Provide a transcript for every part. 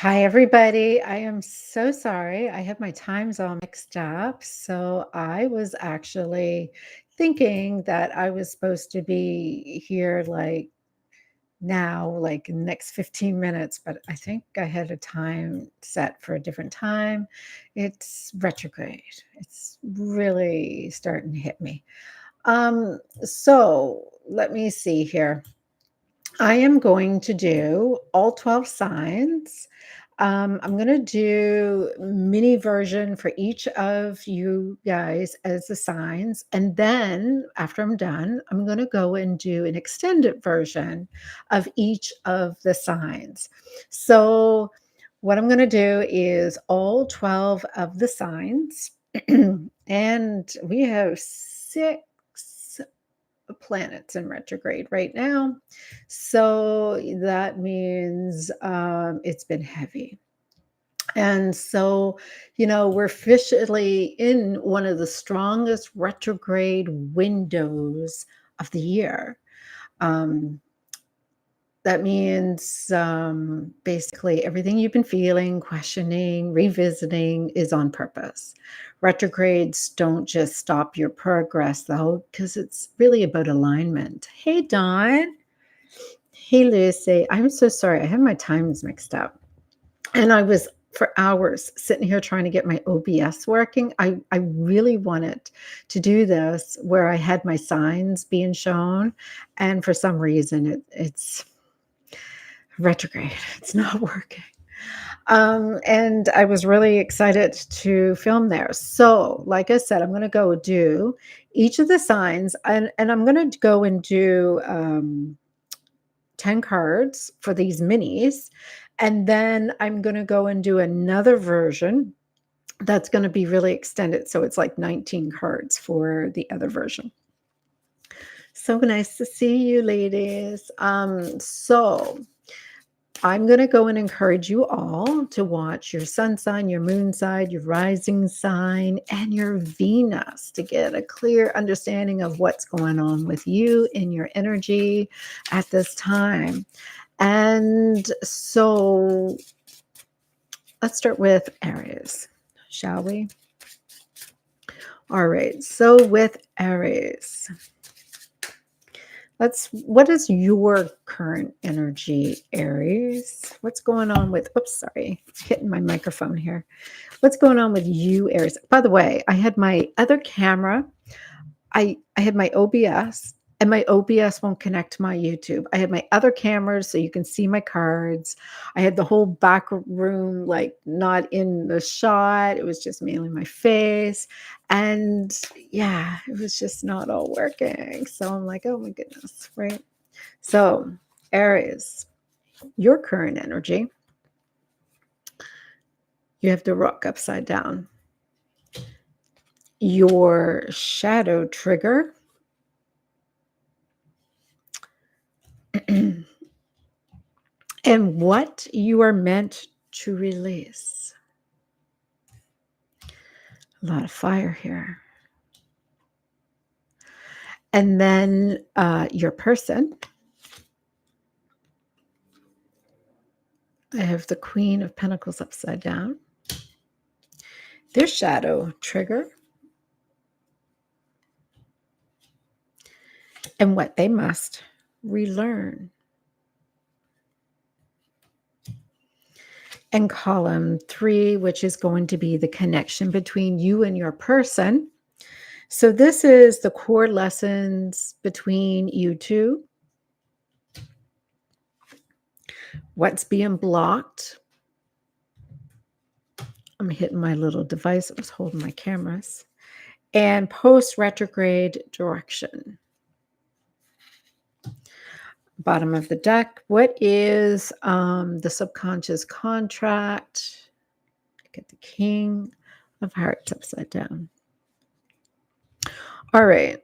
Hi, everybody. I am so sorry. I have my times all mixed up. So I was actually thinking that I was supposed to be here like now, like in the next 15 minutes, but I think I had a time set for a different time. It's retrograde. It's really starting to hit me. So let me see here. I am going to do all 12 signs. I'm going to do mini version for each of you guys as the signs. And then after I'm done, I'm going to go and do an extended version of each of the signs. So what I'm going to do is all 12 of the signs. And we have six planets in retrograde right now. So that means it's been heavy. And so, we're officially in one of the strongest retrograde windows of the year. Um, that means basically everything you've been feeling, questioning, revisiting is on purpose. Retrogrades don't just stop your progress, though, because it's really about alignment. Hey, Dawn. Hey, Lucy. I'm so sorry. I have my times mixed up. And I was for hours sitting here trying to get my OBS working. I really wanted to do this where I had my signs being shown. And for some reason, it's retrograde. It's not working. And I was really excited to film there. So, like I said, I'm going to go do each of the signs, and I'm going to go and do 10 cards for these minis. And then I'm going to go and do another version that's going to be really extended. So it's like 19 cards for the other version. So nice to see you, ladies. So I'm going to go and encourage you all to watch your sun sign, your moon sign, your rising sign, and your Venus to get a clear understanding of what's going on with you and your energy at this time. And so let's start with Aries, shall we? All right. So with Aries, what is your current energy, Aries? What's going on with, oops, sorry, hitting my microphone here. What's going on with you, Aries? By the way, I had my other camera. I had my OBS, and my OBS won't connect to my YouTube. I had my other cameras so you can see my cards. I had the whole back room like not in the shot. It was just mainly my face. And yeah, it was just not all working. So I'm like, oh my goodness, right? So Aries, your current energy, you have the rock upside down. Your shadow trigger, and what you are meant to release. A lot of fire here. And then your person. I have the Queen of Pentacles upside down. Their shadow trigger. And what they must relearn. And column 3, which is going to be the connection between you and your person. So this is the core lessons between you two. What's being blocked? I'm hitting my little device that was holding my cameras. And post-retrograde direction. Bottom of the deck, what is the subconscious contract? Get the King of Hearts upside down. All right.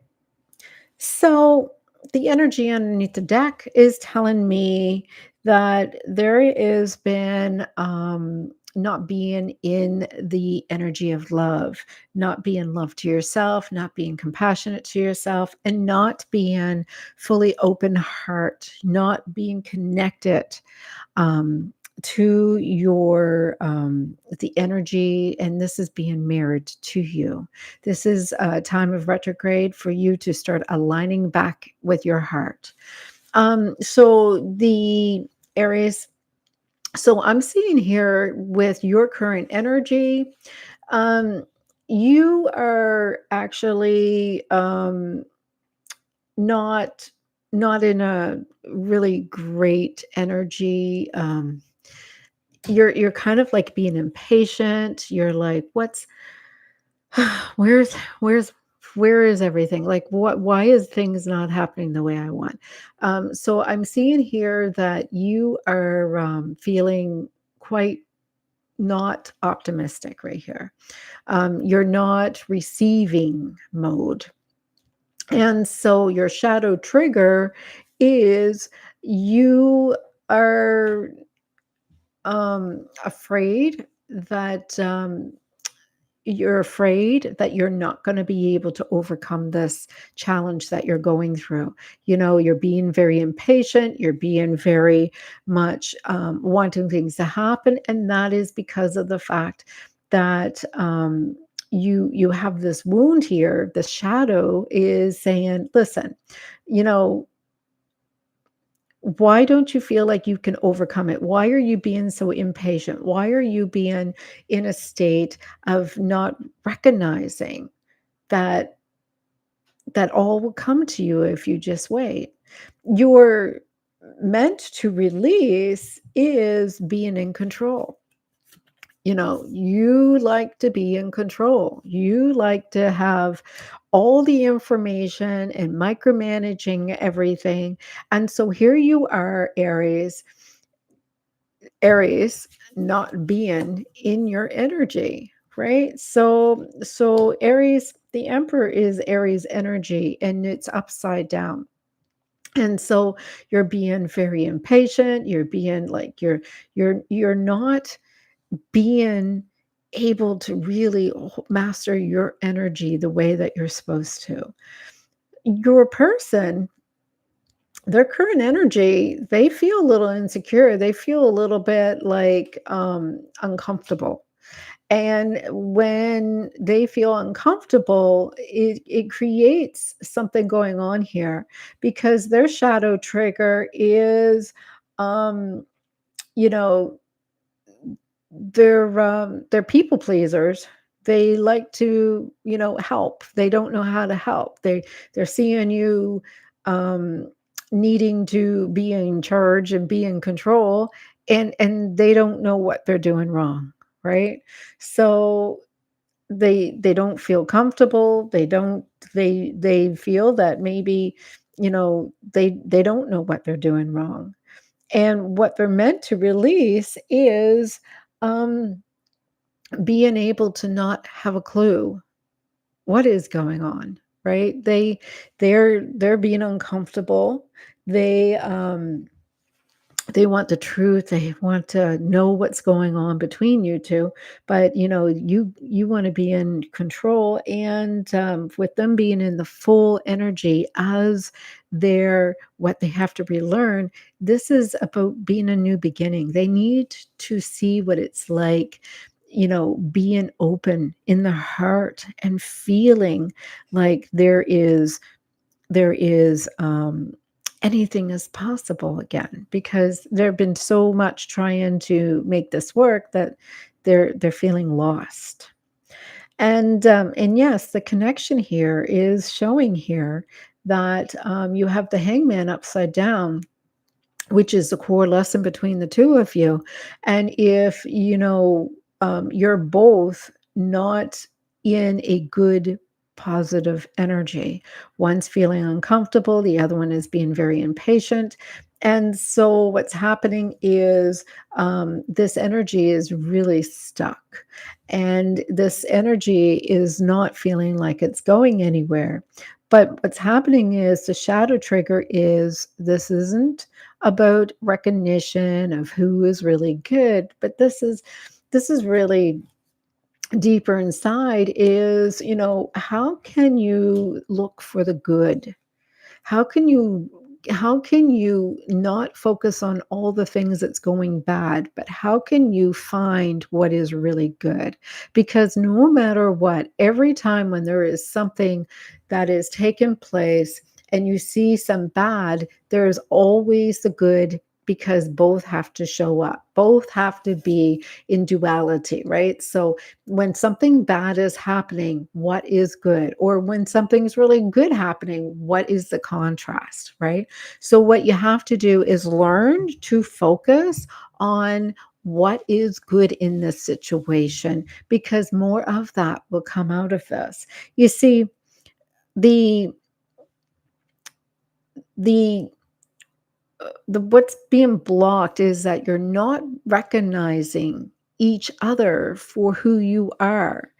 So the energy underneath the deck is telling me that there has been not being in the energy of love, not being love to yourself, not being compassionate to yourself, and not being fully open heart, not being connected to your the energy, and this is being mirrored to you. This is a time of retrograde for you to start aligning back with your heart. So the Aries, so I'm seeing here with your current energy, um, you are actually not not in a really great energy. You're kind of like being impatient. You're like, what's where's where's where is everything? Like, why is things not happening the way I want? So I'm seeing here that you are feeling quite not optimistic right here. You're not receiving mode. And so your shadow trigger is you are afraid that you're afraid that you're not going to be able to overcome this challenge that you're going through. You know, you're being very impatient, you're being very much wanting things to happen. And that is because of the fact that you have this wound here. The shadow is saying, listen, you know, why don't you feel like you can overcome it? Why are you being so impatient? Why are you being in a state of not recognizing that all will come to you if you just wait? You're meant to release is being in control. You know, you like to be in control. You like to have all the information and micromanaging everything. And so here you are, Aries, not being in your energy, right? So Aries, the Emperor is Aries energy and it's upside down. And so you're being very impatient, you're being like you're not being able to really master your energy the way that you're supposed to. Your person, their current energy, they feel a little insecure. They feel a little bit like uncomfortable. And when they feel uncomfortable, it creates something going on here because their shadow trigger is, um, you know, they're people pleasers. They like to, you know, help. They don't know how to help. They're seeing you um, needing to be in charge and be in control, and they don't know what they're doing wrong, right? So they don't feel comfortable. They feel that maybe, you know, they don't know what they're doing wrong, and what they're meant to release is um, being able to not have a clue what is going on, right? They're being uncomfortable. They they want the truth. They want to know what's going on between you two, but you know, you want to be in control. And with them being in the full energy as they're what they have to relearn, this is about being a new beginning. They need to see what it's like, you know, being open in the heart and feeling like there is anything is possible again, because there have been so much trying to make this work that they're feeling lost. And yes, the connection here is showing here that you have the hangman upside down, which is the core lesson between the two of you. And if you know, you're both not in a good positive energy, one's feeling uncomfortable, the other one is being very impatient. And so what's happening is this energy is really stuck, and this energy is not feeling like it's going anywhere. But what's happening is the shadow trigger is, this isn't about recognition of who is really good, but this is really deeper inside, is, you know, how can you look for the good? How can you how can you not focus on all the things that's going bad, but how can you find what is really good? Because no matter what, every time when there is something that is taking place and you see some bad, there's always the good, because both have to show up. Both have to be in duality, right? So when something bad is happening, what is good? Or when something's really good happening, what is the contrast, right? So, what you have to do is learn to focus on what is good in this situation, because more of that will come out of this. You see, the the the what's being blocked is that you're not recognizing each other for who you are.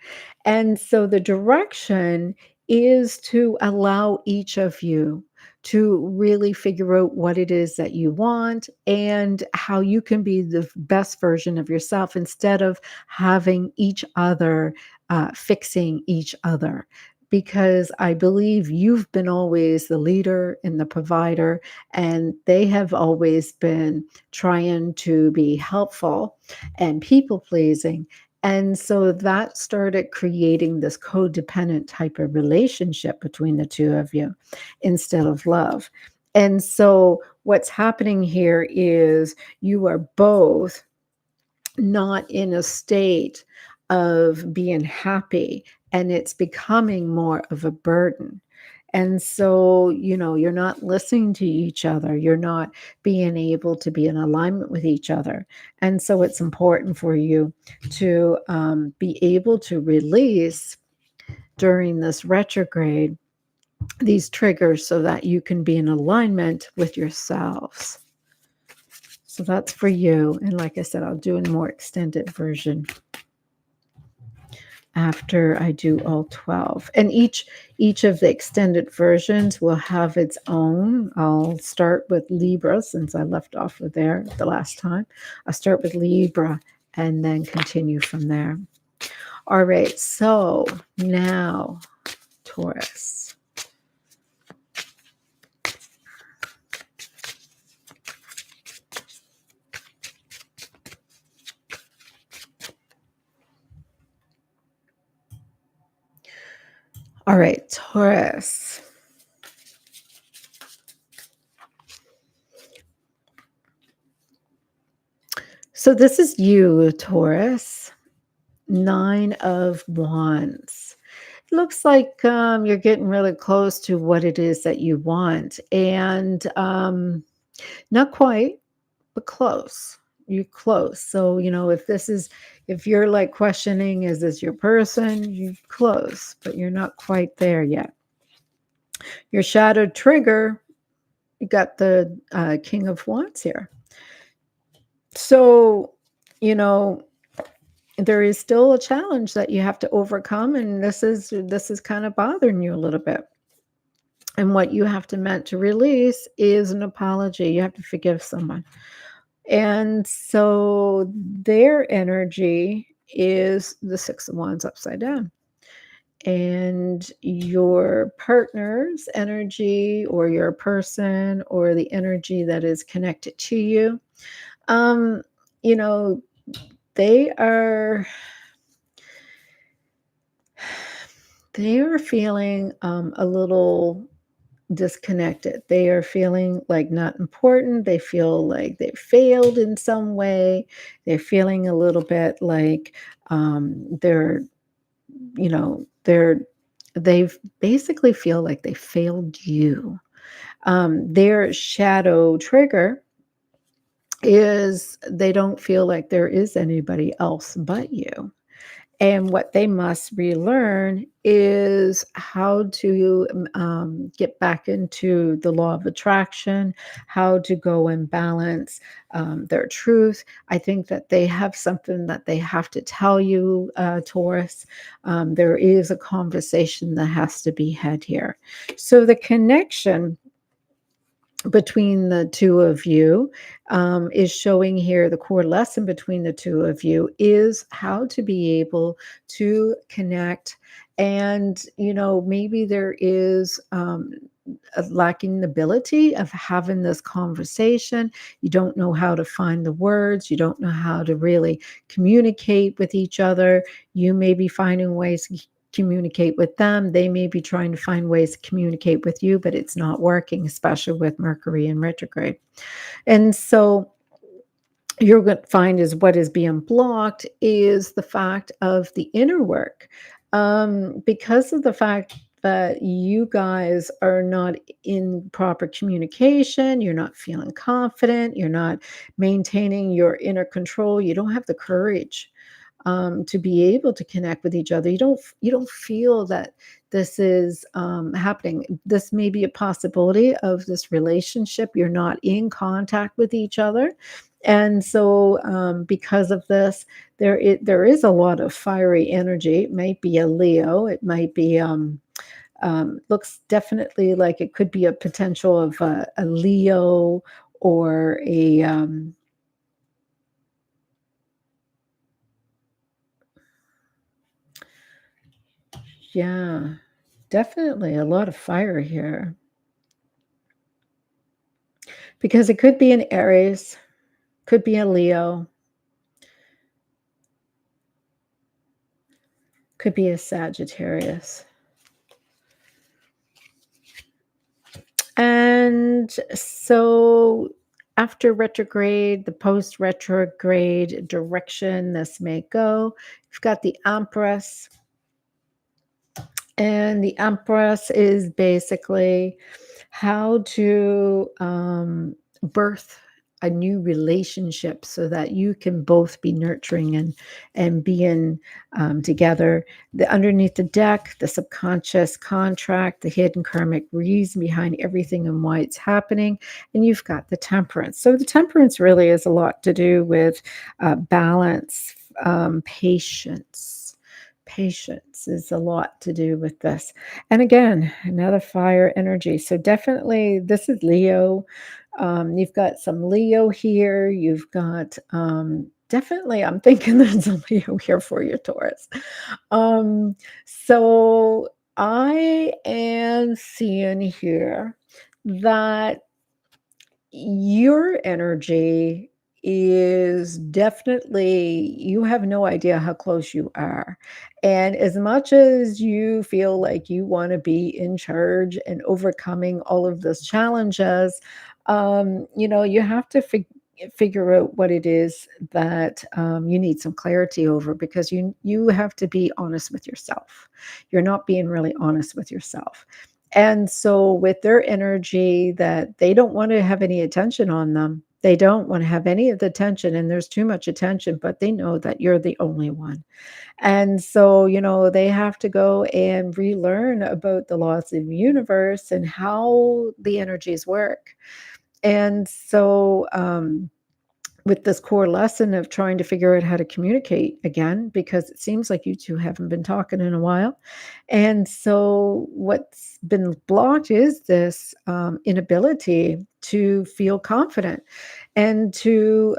And so the direction is to allow each of you to really figure out what it is that you want and how you can be the best version of yourself, instead of having each other fixing each other. Because I believe you've been always the leader and the provider, and they have always been trying to be helpful and people pleasing. And so that started creating this codependent type of relationship between the two of you instead of love. And so what's happening here is you are both not in a state of being happy, and it's becoming more of a burden. And so, you're not listening to each other. You're not being able to be in alignment with each other. And so, it's important for you to be able to release during this retrograde these triggers so that you can be in alignment with yourselves. So that's for you. And like I said, I'll do a more extended version after I do all 12. And each of the extended versions will have its own. I'll start with Libra, since I left off with there the last time. I'll start with Libra and then continue from there. All right, so now Taurus. All right, Taurus. So this is you, Taurus. 9 of Wands. It looks like you're getting really close to what it is that you want. And not quite, but close. You're close. So, if you're like questioning, is this your person? You're close, but you're not quite there yet. Your shadow trigger, you got the King of Wands here. So, you know, there is still a challenge that you have to overcome, and this is kind of bothering you a little bit. And what you have to meant to release is an apology. You have to forgive someone. And so their energy is the Six of Wands upside down. And your partner's energy, or your person, or the energy that is connected to you, um, you know, they are feeling a little disconnected. They are feeling like not important. They feel like they failed in some way. They're feeling a little bit like they're, they've basically feel like they failed you. Their shadow trigger is they don't feel like there is anybody else but you. And what they must relearn is how to get back into the law of attraction, how to go and balance their truth. I think that they have something that they have to tell you, Taurus. There is a conversation that has to be had here. So the connection between the two of you is showing here. The core lesson between the two of you is how to be able to connect. And maybe there is lacking the ability of having this conversation. You don't know how to find the words. You don't know how to really communicate with each other. You may be finding ways to communicate with them. They may be trying to find ways to communicate with you, but it's not working, especially with Mercury in retrograde. And so you're going to find is what is being blocked is the fact of the inner work. Because of the fact that you guys are not in proper communication, you're not feeling confident, you're not maintaining your inner control, you don't have the courage to be able to connect with each other. You don't feel that this is happening. This may be a possibility of this relationship. You're not in contact with each other. And so, because of this, there is a lot of fiery energy. It might be a Leo. It might be looks definitely like it could be a potential of a Leo or a yeah, definitely a lot of fire here because it could be an Aries, could be a Leo, could be a Sagittarius. And so after retrograde, the post retrograde direction this may go, you've got the Empress. And the Empress is basically how to birth a new relationship so that you can both be nurturing and being together. The underneath the deck, the subconscious contract, the hidden karmic reason behind everything and why it's happening. And you've got the Temperance. So the Temperance really is a lot to do with balance, patience. Patience is a lot to do with this. And again, another fire energy. So definitely this is Leo. You've got some Leo here. You've got definitely, I'm thinking there's a Leo here for you, Taurus. So I am seeing here that your energy is definitely, you have no idea how close you are. And as much as you feel like you want to be in charge and overcoming all of those challenges, you have to figure out what it is that you need some clarity over, because you have to be honest with yourself. You're not being really honest with yourself. And so with their energy, that they don't want to have any attention on them. They don't want to have any of the attention, and there's too much attention, but they know that you're the only one. And so, they have to go and relearn about the laws of the universe and how the energies work. And so, with this core lesson of trying to figure out how to communicate again, because it seems like you two haven't been talking in a while. And so what's been blocked is this inability to feel confident, and to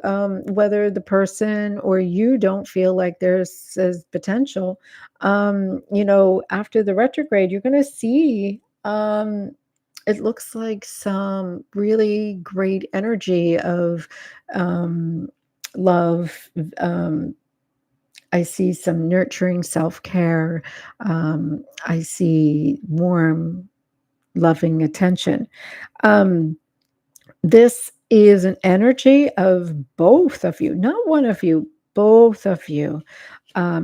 whether the person or you don't feel like there's potential. After the retrograde, you're going to see it looks like some really great energy of um, love. I see some nurturing self-care. I see warm, loving attention. Um, this is an energy of both of you, not one of you, both of you,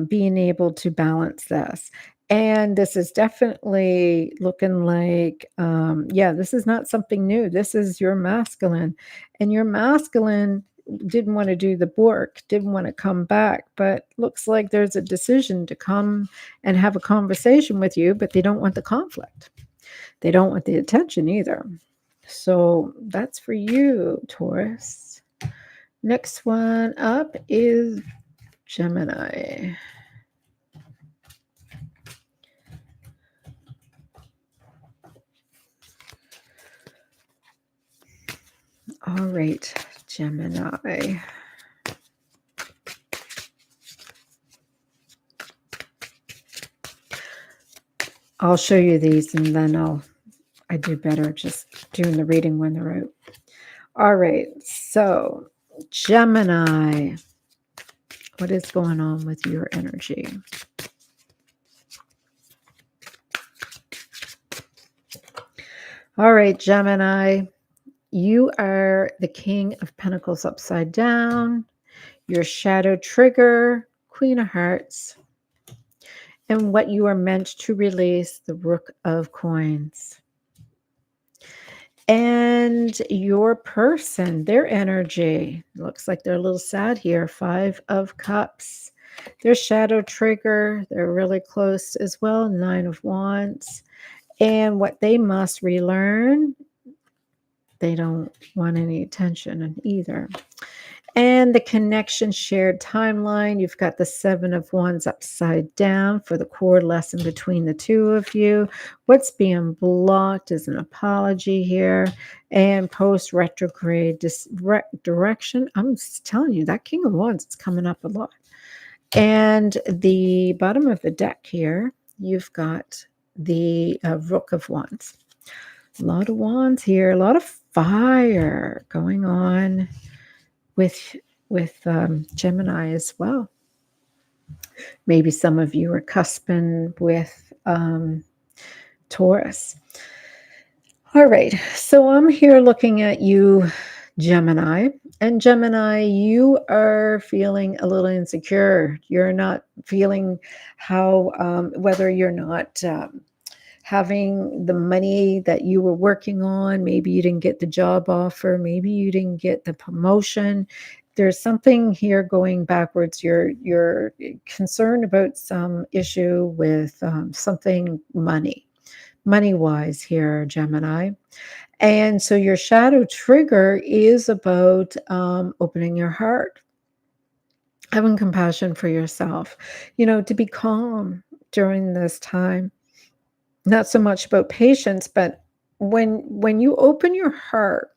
being able to balance this. And this is definitely looking like, this is not something new. This is your masculine. And your masculine didn't want to do the work, didn't want to come back, but looks like there's a decision to come and have a conversation with you, but they don't want the conflict. They don't want the attention either. So that's for you, Taurus. Next one up is Gemini. All right, Gemini. I'll show you these and then I do better just doing the reading when they're out. All right, so Gemini, what is going on with your energy? All right, Gemini, you are the King of Pentacles upside down, your shadow trigger, Queen of Hearts, and what you are meant to release, the Rook of Coins. And your person, their energy, looks like they're a little sad here. 5 of Cups. Their shadow trigger, they're really close as well. 9 of Wands. And what they must relearn, they don't want any attention either. And the connection shared timeline, you've got the 7 of Wands upside down for the core lesson between the two of you. What's being blocked is an apology here. And post retrograde direction. I'm just telling you, that King of Wands is coming up a lot. And the bottom of the deck here, you've got the Rook of Wands. A lot of wands here, a lot of fire going on with Gemini as well. Maybe some of you are cusping with Taurus. All right, so I'm here looking at you, Gemini. And Gemini, you are feeling a little insecure. You're not feeling how, whether you're not having the money that you were working on, maybe you didn't get the job offer, maybe you didn't get the promotion. There's something here going backwards. You're concerned about some issue with something money-wise here, Gemini. And so your shadow trigger is about opening your heart, having compassion for yourself, to be calm during this time. Not so much about patience, but when you open your heart,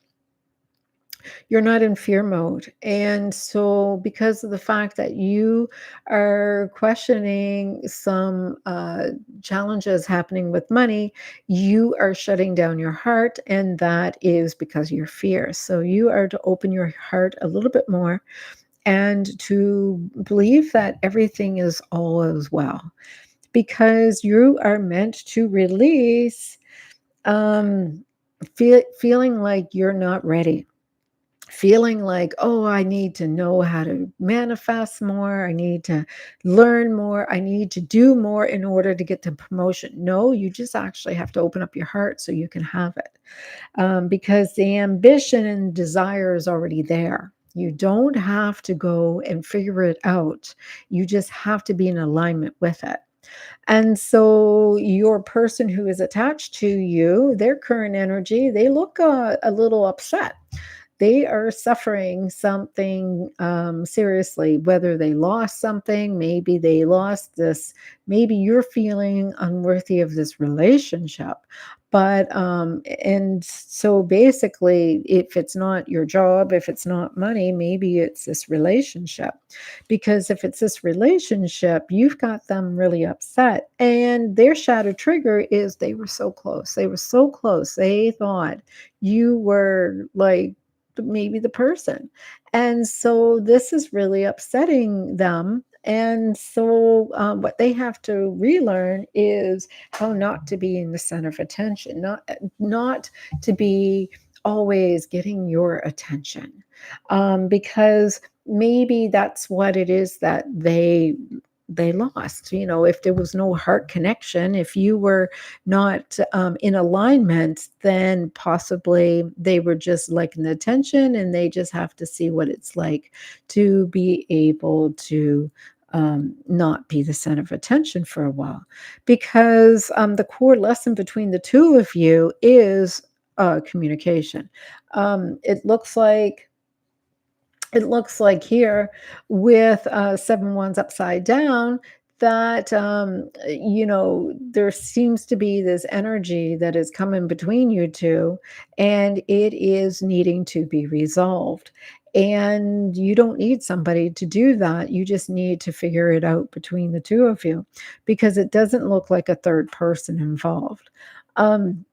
you're not in fear mode. And so because of the fact that you are questioning some challenges happening with money, you are shutting down your heart, and that is because of your fear. So you are to open your heart a little bit more and to believe that everything is all as well, because you are meant to release feeling like you're not ready, feeling like, oh, I need to know how to manifest more, I need to learn more, I need to do more in order to get the promotion. No, you just actually have to open up your heart so you can have it, because the ambition and desire is already there. You don't have to go and figure it out. You just have to be in alignment with it. And so your person who is attached to you, their current energy, they look a little upset. They are suffering something seriously, whether they lost something, maybe they lost this, maybe you're feeling unworthy of this relationship. But, and so basically, if it's not your job, if it's not money, maybe it's this relationship. Because if it's this relationship, you've got them really upset. And their shadow trigger is they were so close. They were so close. They thought you were like, maybe the person. And so this is really upsetting them. And so what they have to relearn is how not to be in the center of attention, not to be always getting your attention, because maybe that's what it is that they lost. If there was no heart connection, if you were not in alignment, then possibly they were just liking the attention, and they just have to see what it's like to be able to not be the center of attention for a while, because the core lesson between the two of you is communication. It looks like here with 7 wands upside down that there seems to be this energy that is coming between you two, and it is needing to be resolved. And you don't need somebody to do that. You just need to figure it out between the two of you, because it doesn't look like a third person involved. Um,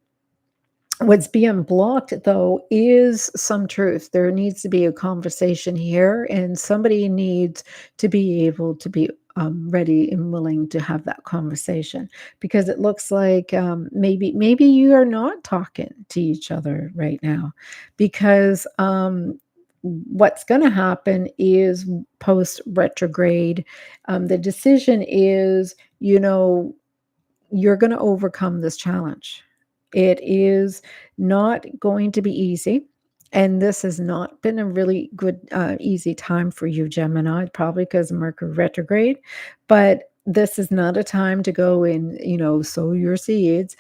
What's being blocked, though, is some truth. There needs to be a conversation here, and somebody needs to be able to be ready and willing to have that conversation, because it looks like maybe you are not talking to each other right now, because what's going to happen is post retrograde, the decision is, you're going to overcome this challenge. It is not going to be easy. And this has not been a really good, easy time for you, Gemini, probably because of Mercury retrograde. But this is not a time to go and, sow your seeds.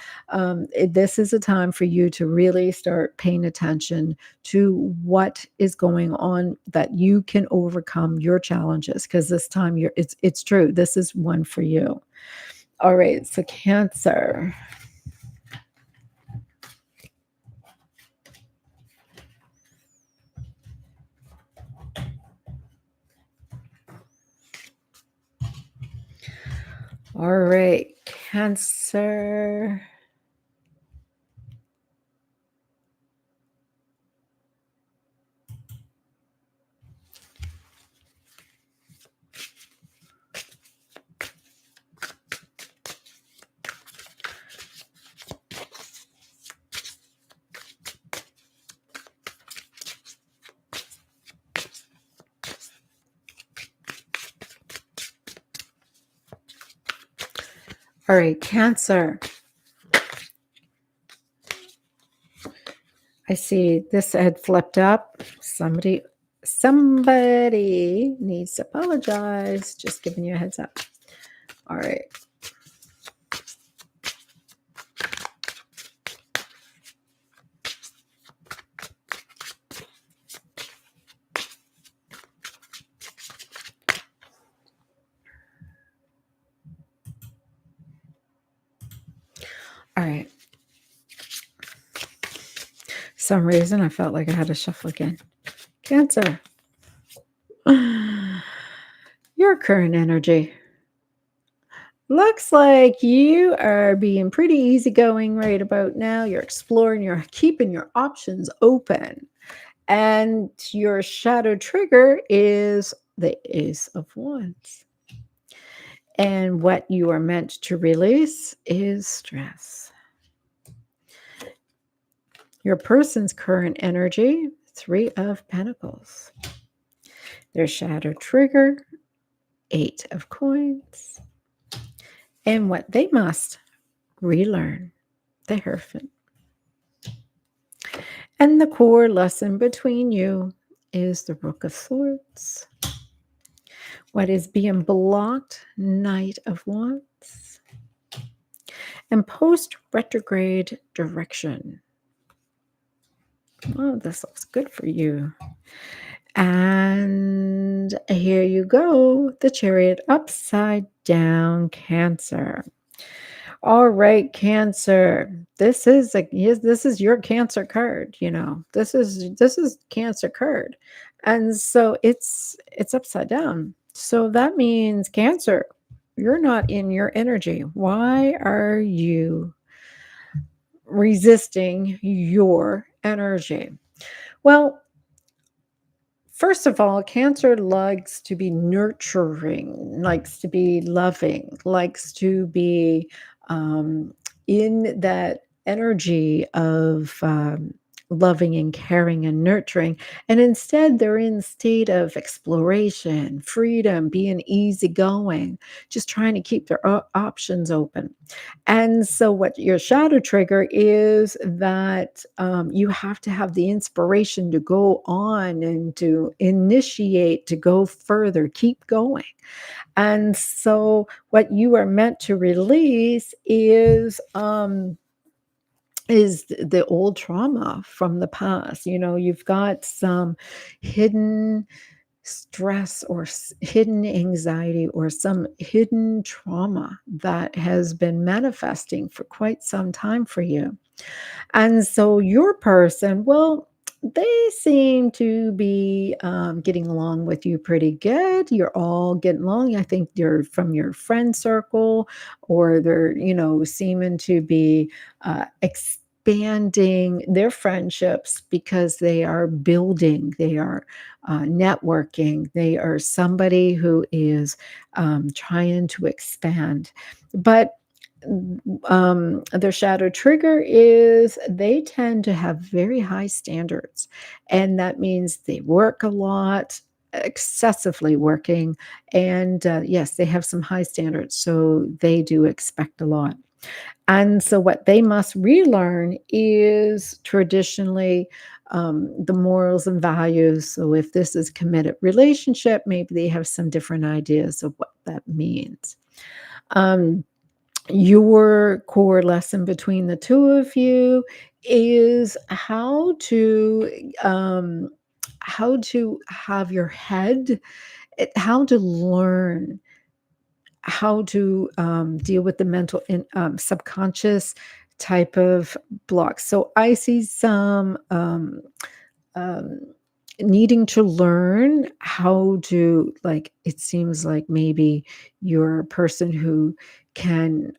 This is a time for you to really start paying attention to what is going on, that you can overcome your challenges. Because this time it's true. This is one for you. All right, so Cancer. All right, Cancer. All right, Cancer. I see this had flipped up. Somebody needs to apologize. Just giving you a heads up. All right. All right. Some reason I felt like I had to shuffle again. Cancer. Your current energy. Looks like you are being pretty easygoing right about now. You're exploring, you're keeping your options open. And your shadow trigger is the Ace of Wands. And what you are meant to release is stress. Your person's current energy, Three of Pentacles. Their shadow trigger, Eight of Coins. And what they must relearn, the Hierophant. And the core lesson between you is the Rook of Swords. What is being blocked, Knight of Wands. And post retrograde direction. Oh, this looks good for you. And here you go, the Chariot upside down, Cancer. All right, Cancer. This is your Cancer card. This is Cancer card, and so it's upside down. So that means, Cancer, you're not in your energy. Why are you resisting your energy? Well, first of all, Cancer likes to be nurturing, likes to be loving, likes to be in that energy of loving and caring and nurturing. And instead, they're in a state of exploration, freedom, being easygoing, just trying to keep their options open. And so, what your shadow trigger is, that you have to have the inspiration to go on and to initiate, to go further, keep going. And so, what you are meant to release is the old trauma from the past. You've got some hidden stress or hidden anxiety or some hidden trauma that has been manifesting for quite some time for you. And so your person, well, they seem to be getting along with you pretty good. You're all getting along. I think you're from your friend circle, or they're, seeming to be expanding their friendships because they are building, they are networking, they are somebody who is trying to expand. But their shadow trigger is they tend to have very high standards. And that means they work a lot, excessively working. And yes, they have some high standards. So they do expect a lot. And so, what they must relearn is traditionally the morals and values. So, if this is committed relationship, maybe they have some different ideas of what that means. Um, your core lesson between the two of you is how to have your head, how to learn how to deal with the mental and subconscious type of blocks. So I see some um, needing to learn how to, like, it seems like maybe you're a person who can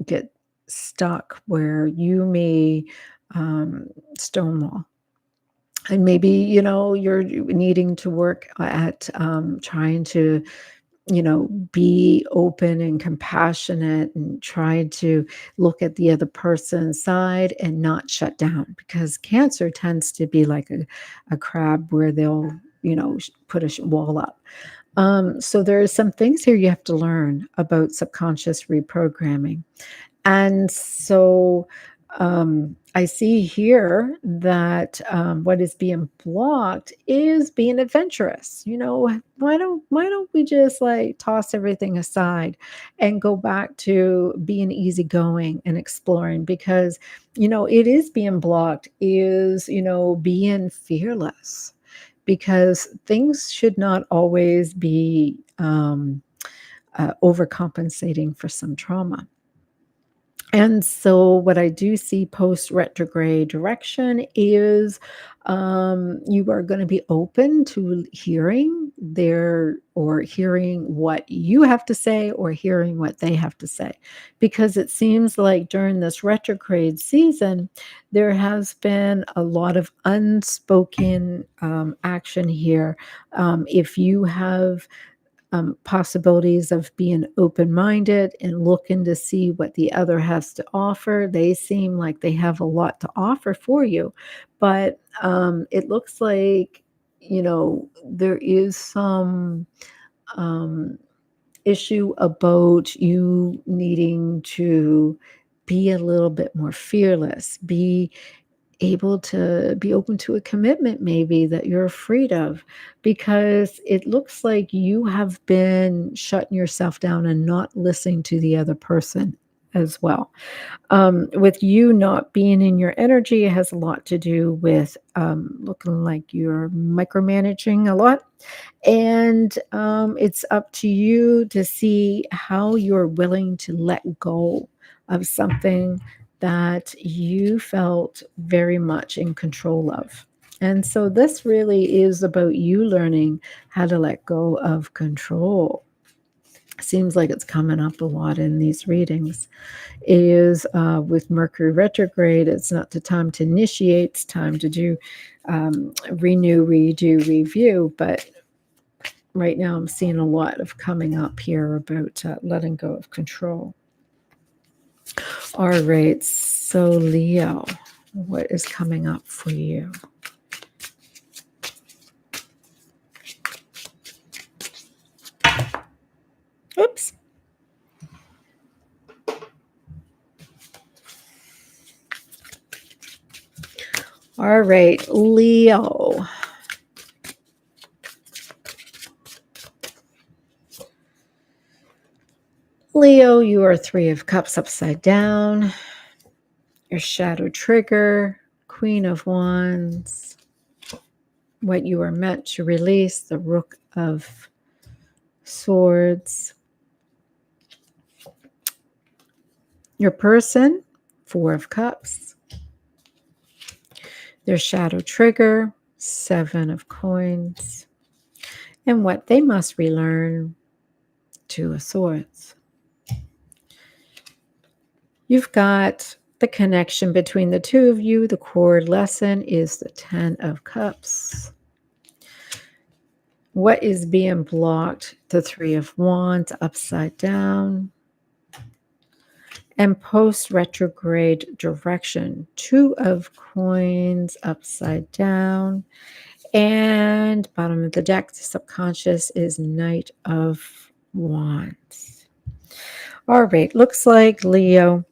get stuck where you may stonewall. And maybe, you're needing to work at trying to be open and compassionate and try to look at the other person's side and not shut down, because Cancer tends to be like a crab where they'll, put a wall up. So there are some things here you have to learn about subconscious reprogramming. And so I see here that what is being blocked is being adventurous. Why don't we just like toss everything aside and go back to being easygoing and exploring? Because it is being blocked is being fearless, because things should not always be overcompensating for some trauma. And so, what I do see post retrograde direction is you are going to be open to hearing hearing what you have to say or hearing what they have to say. Because it seems like during this retrograde season, there has been a lot of unspoken action here. If you have possibilities of being open-minded and looking to see what the other has to offer. They seem like they have a lot to offer for you, but it looks like there is some um, issue about you needing to be a little bit more fearless, be able to be open to a commitment maybe that you're afraid of, because it looks like you have been shutting yourself down and not listening to the other person as well. With you not being in your energy, it has a lot to do with looking like you're micromanaging a lot. And it's up to you to see how you're willing to let go of something that you felt very much in control of. And so this really is about you learning how to let go of control. Seems like it's coming up a lot in these readings. Is with Mercury retrograde, it's not the time to initiate, it's time to do renew, redo, review. But right now I'm seeing a lot of coming up here about letting go of control. All right, so Leo, what is coming up for you? Oops. All right, Leo. Leo, you are Three of Cups upside down. Your shadow trigger, Queen of Wands. What you are meant to release, the Rook of Swords. Your person, Four of Cups. Their shadow trigger, Seven of Coins. And what they must relearn, Two of Swords. You've got The connection between the two of you, the core lesson is the 10 of Cups. What is being blocked? The 3 of Wands upside down. And post retrograde direction, 2 of Coins upside down. And bottom of the deck, the subconscious is Knight of Wands. All right, looks like Leo,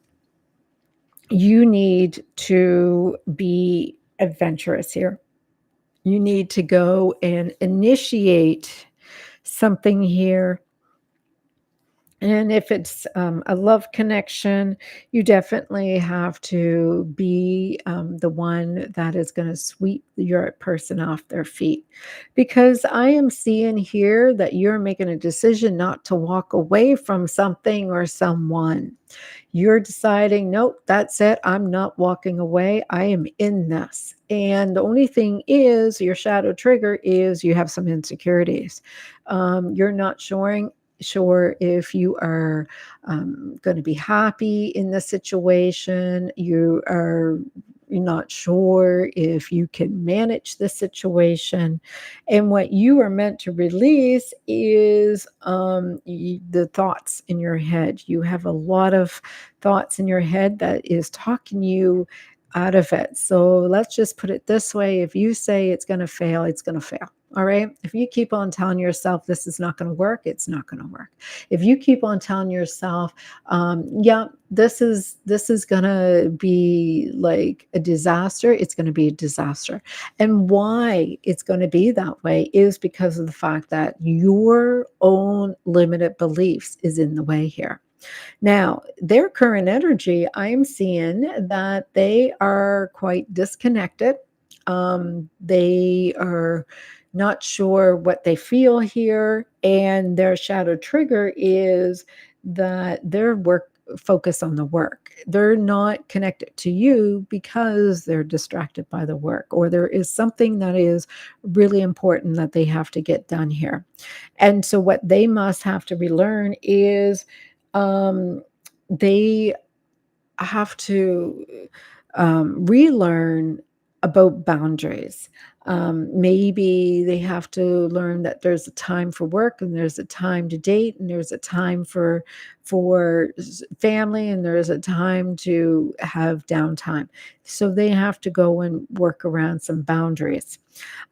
you need to be adventurous here. You need to go and initiate something here. And if it's a love connection, you definitely have to be the one that is going to sweep your person off their feet. Because I am seeing here that you're making a decision not to walk away from something or someone. You're deciding, nope, that's it. I'm not walking away. I am in this. And the only thing is, your shadow trigger is you have some insecurities. You're not sure if you are going to be happy in the situation. You're not sure if you can manage the situation. And what you are meant to release is the thoughts in your head. You have a lot of thoughts in your head that is talking you out of it. So let's just put it this way. If you say it's going to fail, it's going to fail. All right. If you keep on telling yourself this is not going to work, it's not going to work. If you keep on telling yourself, yeah, this is going to be like a disaster, it's going to be a disaster. And why it's going to be that way is because of the fact that your own limited beliefs is in the way here. Now, their current energy, I'm seeing that they are quite disconnected. They are not sure what they feel here, and their shadow trigger is that their work focus on the work. They're not connected to you because they're distracted by the work, or there is something that is really important that they have to get done here. And so what they must have to relearn is they have to relearn about boundaries. Maybe they have to learn that there's a time for work, and there's a time to date, and there's a time for family, and there's a time to have downtime. So they have to go and work around some boundaries.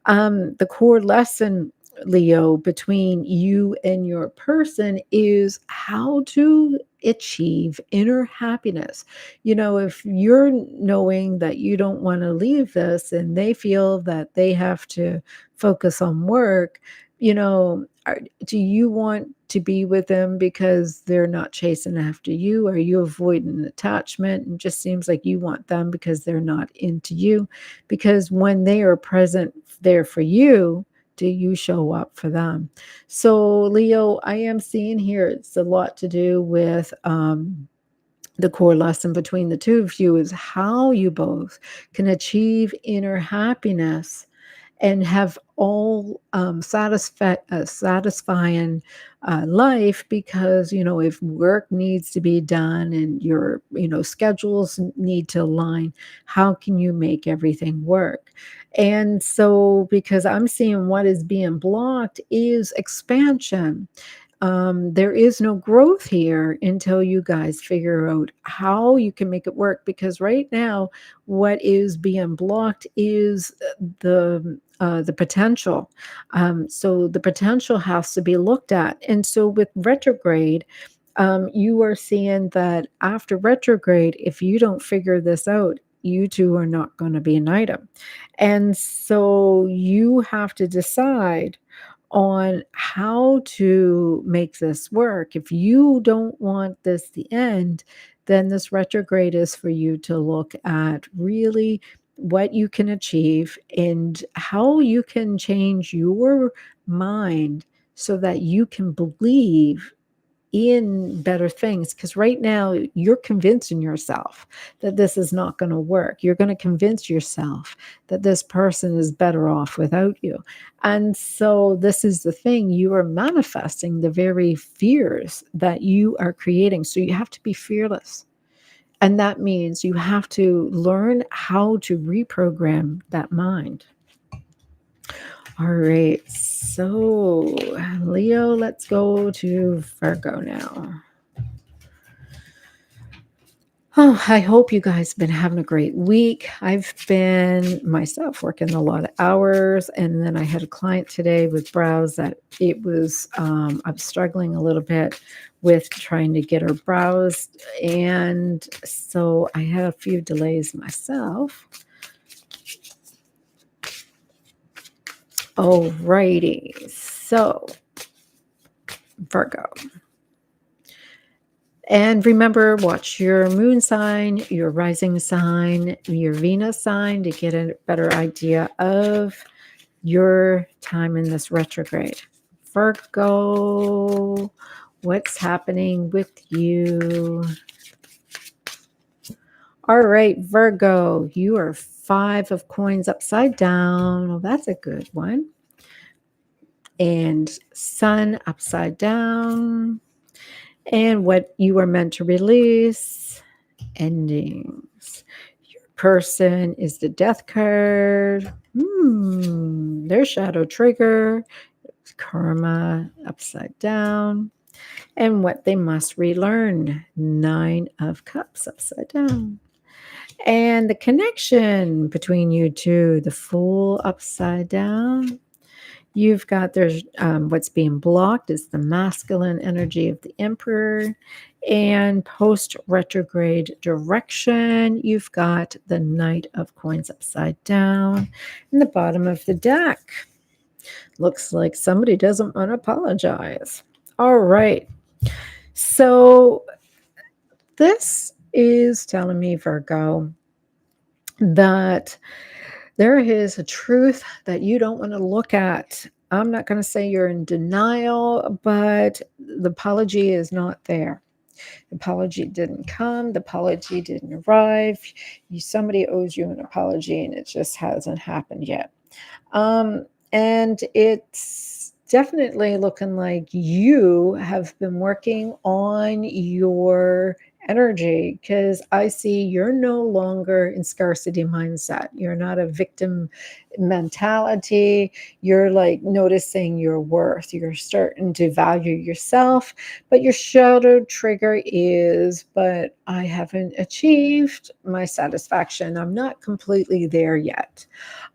The core lesson, Leo, between you and your person is how to achieve inner happiness. If you're knowing that you don't want to leave this and they feel that they have to focus on work, do you want to be with them because they're not chasing after you? Are you avoiding attachment? And just seems like you want them because they're not into you. Because when they are present there for you, do you show up for them? So, Leo, I am seeing here it's a lot to do with the core lesson between the two of you is how you both can achieve inner happiness and have all satisfying life. Because if work needs to be done and your schedules need to align, how can you make everything work? And so, because I'm seeing what is being blocked is expansion. There is no growth here until you guys figure out how you can make it work. Because right now, what is being blocked is the potential. So the potential has to be looked at. And so with retrograde, you are seeing that after retrograde, if you don't figure this out, you two are not going to be an item. And so you have to decide on how to make this work. If you don't want this to end, then this retrograde is for you to look at really what you can achieve and how you can change your mind so that you can believe in better things. Because right now you're convincing yourself that this is not going to work. You're going to convince yourself that this person is better off without you. And so this is the thing, you are manifesting the very fears that you are creating. So you have to be fearless. And that means you have to learn how to reprogram that mind. All right. So, Leo, let's go to Virgo now. Oh, I hope you guys have been having a great week. I've been myself working a lot of hours, and then I had a client today with brows that it was, I was struggling a little bit with trying to get her brows, and so I had a few delays myself. Alrighty, so Virgo. And remember, watch your moon sign, your rising sign, your Venus sign to get a better idea of your time in this retrograde. Virgo, what's happening with you? All right, Virgo, you are 5 of coins upside down. Well, that's a good one. And sun upside down. And what you are meant to release, endings. Your person is the death card. Their shadow trigger, karma upside down. And what they must relearn, 9 of cups upside down. And the connection between you two, the Fool upside down. You've got there's what's being blocked is the masculine energy of the Emperor, and post retrograde direction. You've got the Knight of Coins upside down in the bottom of the deck. Looks like somebody doesn't want to apologize. All right. So this is telling me, Virgo, that there is a truth that you don't want to look at. I'm not going to say you're in denial, but the apology is not there. The apology didn't come. The apology didn't arrive. Somebody owes you an apology, and it just hasn't happened yet. And it's definitely looking like you have been working on your energy, because I see you're no longer in scarcity mindset. You're not a victim mentality. You're like noticing your worth. You're starting to value yourself, but your shadow trigger is, but I haven't achieved my satisfaction. I'm not completely there yet.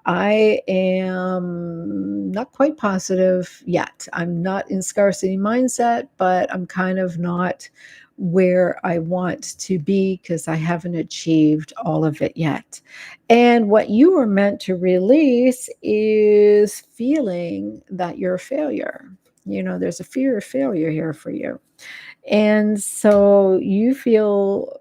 I am not quite positive yet. I'm not in scarcity mindset, but I'm kind of not where I want to be because I haven't achieved all of it yet. And what you are meant to release is feeling that you're a failure. You know, there's a fear of failure here for you. And so you feel,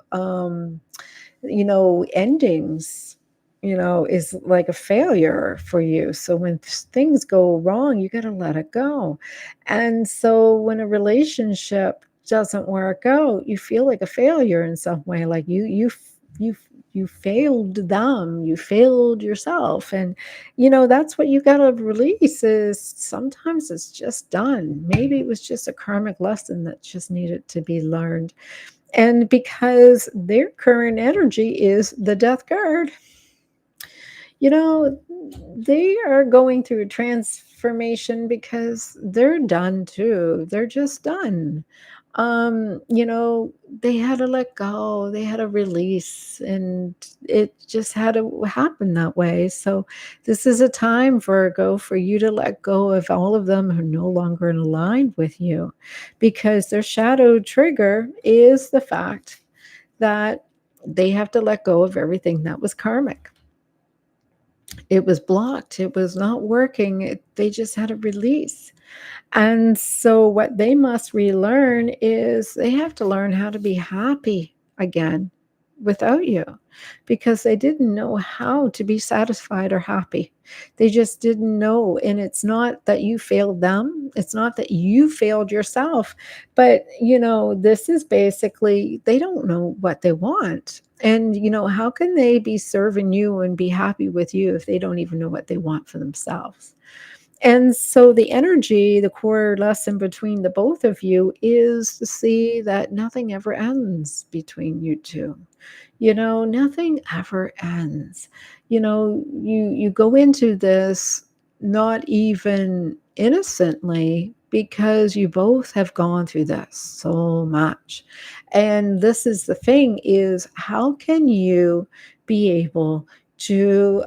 endings, is like a failure for you. So when things go wrong, you got to let it go. And so when a relationship doesn't work out, you feel like a failure in some way, like you failed them, you failed yourself. And that's what you got to release. Is sometimes it's just done. Maybe it was just a karmic lesson that just needed to be learned. And because their current energy is the death card, they are going through a transformation because they're done too. They're just done. They had to let go, they had to release, and it just had to happen that way. So this is a time, Virgo, for you to let go of all of them who are no longer in line with you, because their shadow trigger is the fact that they have to let go of everything that was karmic. It was blocked. It was not working. They just had to release. And so what they must relearn is they have to learn how to be happy again without you, because they didn't know how to be satisfied or happy. They just didn't know. And it's not that you failed them. It's not that you failed yourself. But, this is basically, they don't know what they want. And, how can they be serving you and be happy with you if they don't even know what they want for themselves? And so the energy, the core lesson between the both of you is to see that nothing ever ends between you two. Nothing ever ends. You go into this not even innocently because you both have gone through this so much. And this is the thing is how can you be able to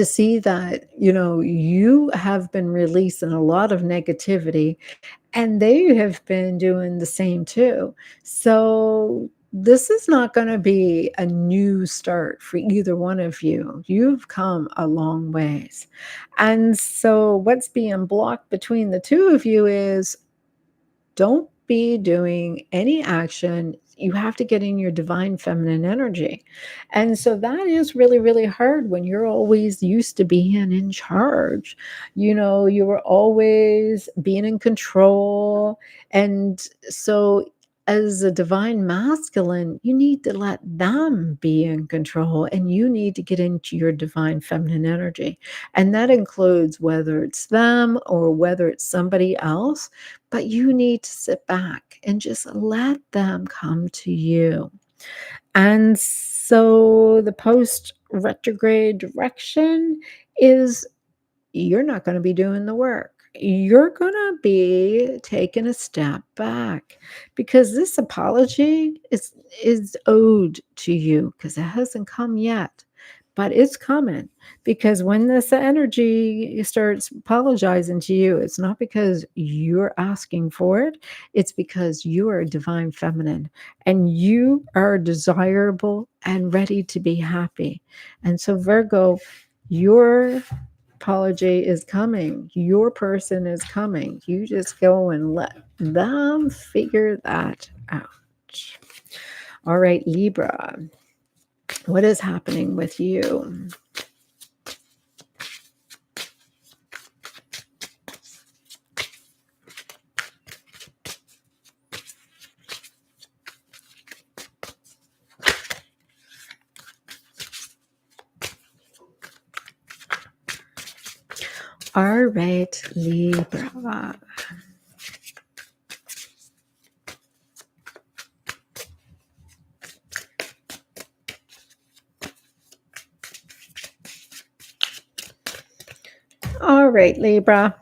see that you have been releasing a lot of negativity and they have been doing the same too. So this is not going to be a new start for either one of you. You've come a long ways. And so what's being blocked between the two of you is don't be doing any action. You have to get in your divine feminine energy. And so that is really, really hard when you're always used to being in charge. You were always being in control. And so, as a divine masculine, you need to let them be in control and you need to get into your divine feminine energy. And that includes whether it's them or whether it's somebody else, but you need to sit back and just let them come to you. And so the post retrograde direction is you're not going to be doing the work. You're going to be taking a step back because this apology is owed to you because it hasn't come yet. But it's coming because when this energy starts apologizing to you, it's not because you're asking for it. It's because you are a divine feminine and you are desirable and ready to be happy. And so, Virgo, your apology is coming. Your person is coming. You just go and let them figure that out. All right, Libra, what is happening with you? All right, Libra. All right, Libra.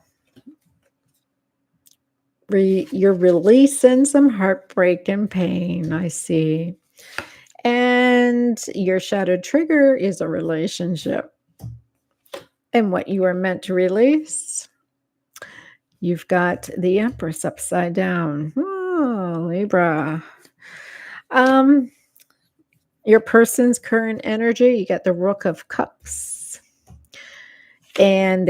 You're releasing some heartbreak and pain, I see. And your shadow trigger is a relationship. And what you are meant to release, you've got the Empress upside down. Oh, Libra. Um, your person's current energy, you got the Rook of Cups. And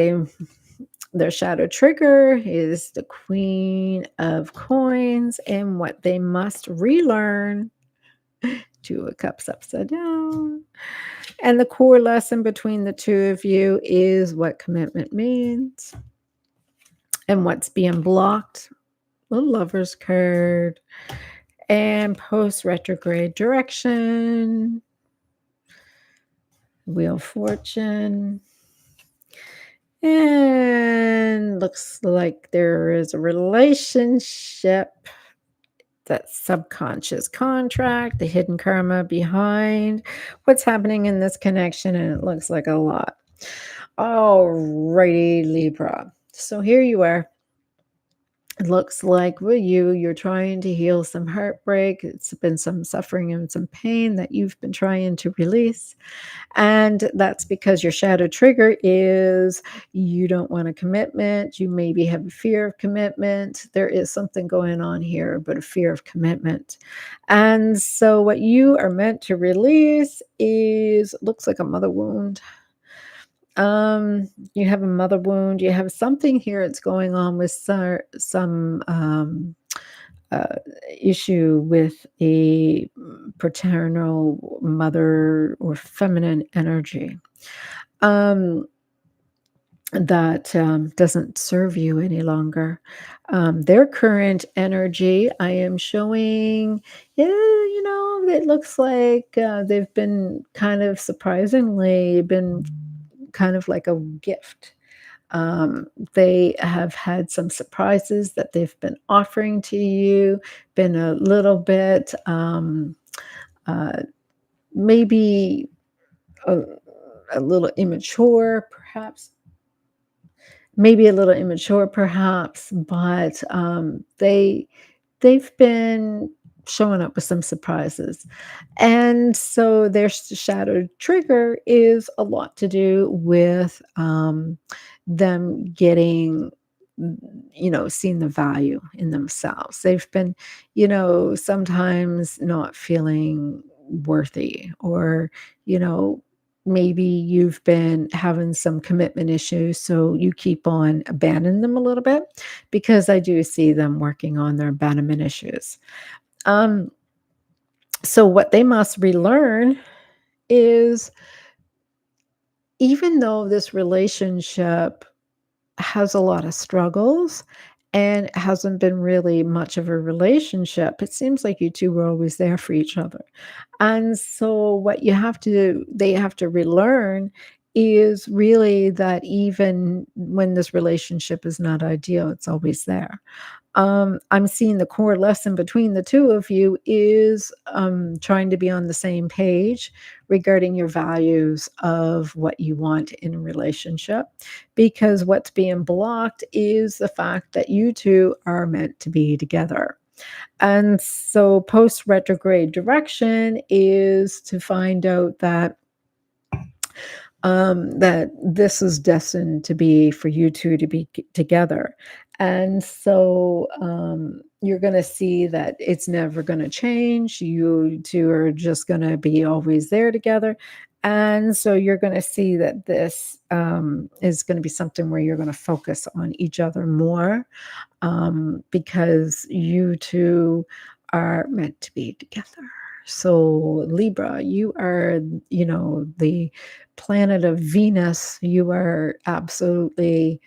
their shadow trigger is the Queen of Coins, and what they must relearn, Two of Cups upside down. And the core lesson between the two of you is what commitment means and what's being blocked. The Lover's card and post retrograde direction. Wheel of Fortune. And looks like there is a relationship, that subconscious contract, the hidden karma behind what's happening in this connection, and it looks like a lot. All righty, Libra. So here you are. It looks like with you're trying to heal some heartbreak. It's been some suffering and some pain that you've been trying to release. And that's because your shadow trigger is you don't want a commitment. You maybe have a fear of commitment. There is something going on here, but a fear of commitment. And so what you are meant to release is, looks like a mother wound. You have a mother wound. You have something here that's going on with some uh, issue with a paternal mother or feminine energy that doesn't serve you any longer. Their current energy, I am showing, yeah, it looks like they've been kind of surprisingly been kind of like a gift. They have had some surprises that they've been offering to you, been a little bit, uh, maybe a, a little immature, perhaps. Maybe a little immature, perhaps, but they've been showing up with some surprises. And so their shadow trigger is a lot to do with, them getting, seeing the value in themselves. They've been, sometimes not feeling worthy, or, you know, maybe you've been having some commitment issues, so you keep on abandoning them a little bit, because I do see them working on their abandonment issues. Um, so what they must relearn is, even though this relationship has a lot of struggles and hasn't been really much of a relationship, it seems like you 2 were always there for each other. And so what they have to relearn is really that even when this relationship is not ideal, it's always there. I'm seeing the core lesson between the 2 of you is, trying to be on the same page regarding your values of what you want in a relationship, because what's being blocked is the fact that you 2 are meant to be together. And so post retrograde direction is to find out that this is destined to be for you 2 to be together. And so, you're gonna see that it's never gonna change. You 2 are just gonna be always there together. And so you're gonna see that this, is gonna be something where you're gonna focus on each other more, because you 2 are meant to be together. So, Libra, you are, the planet of Venus. You are absolutely,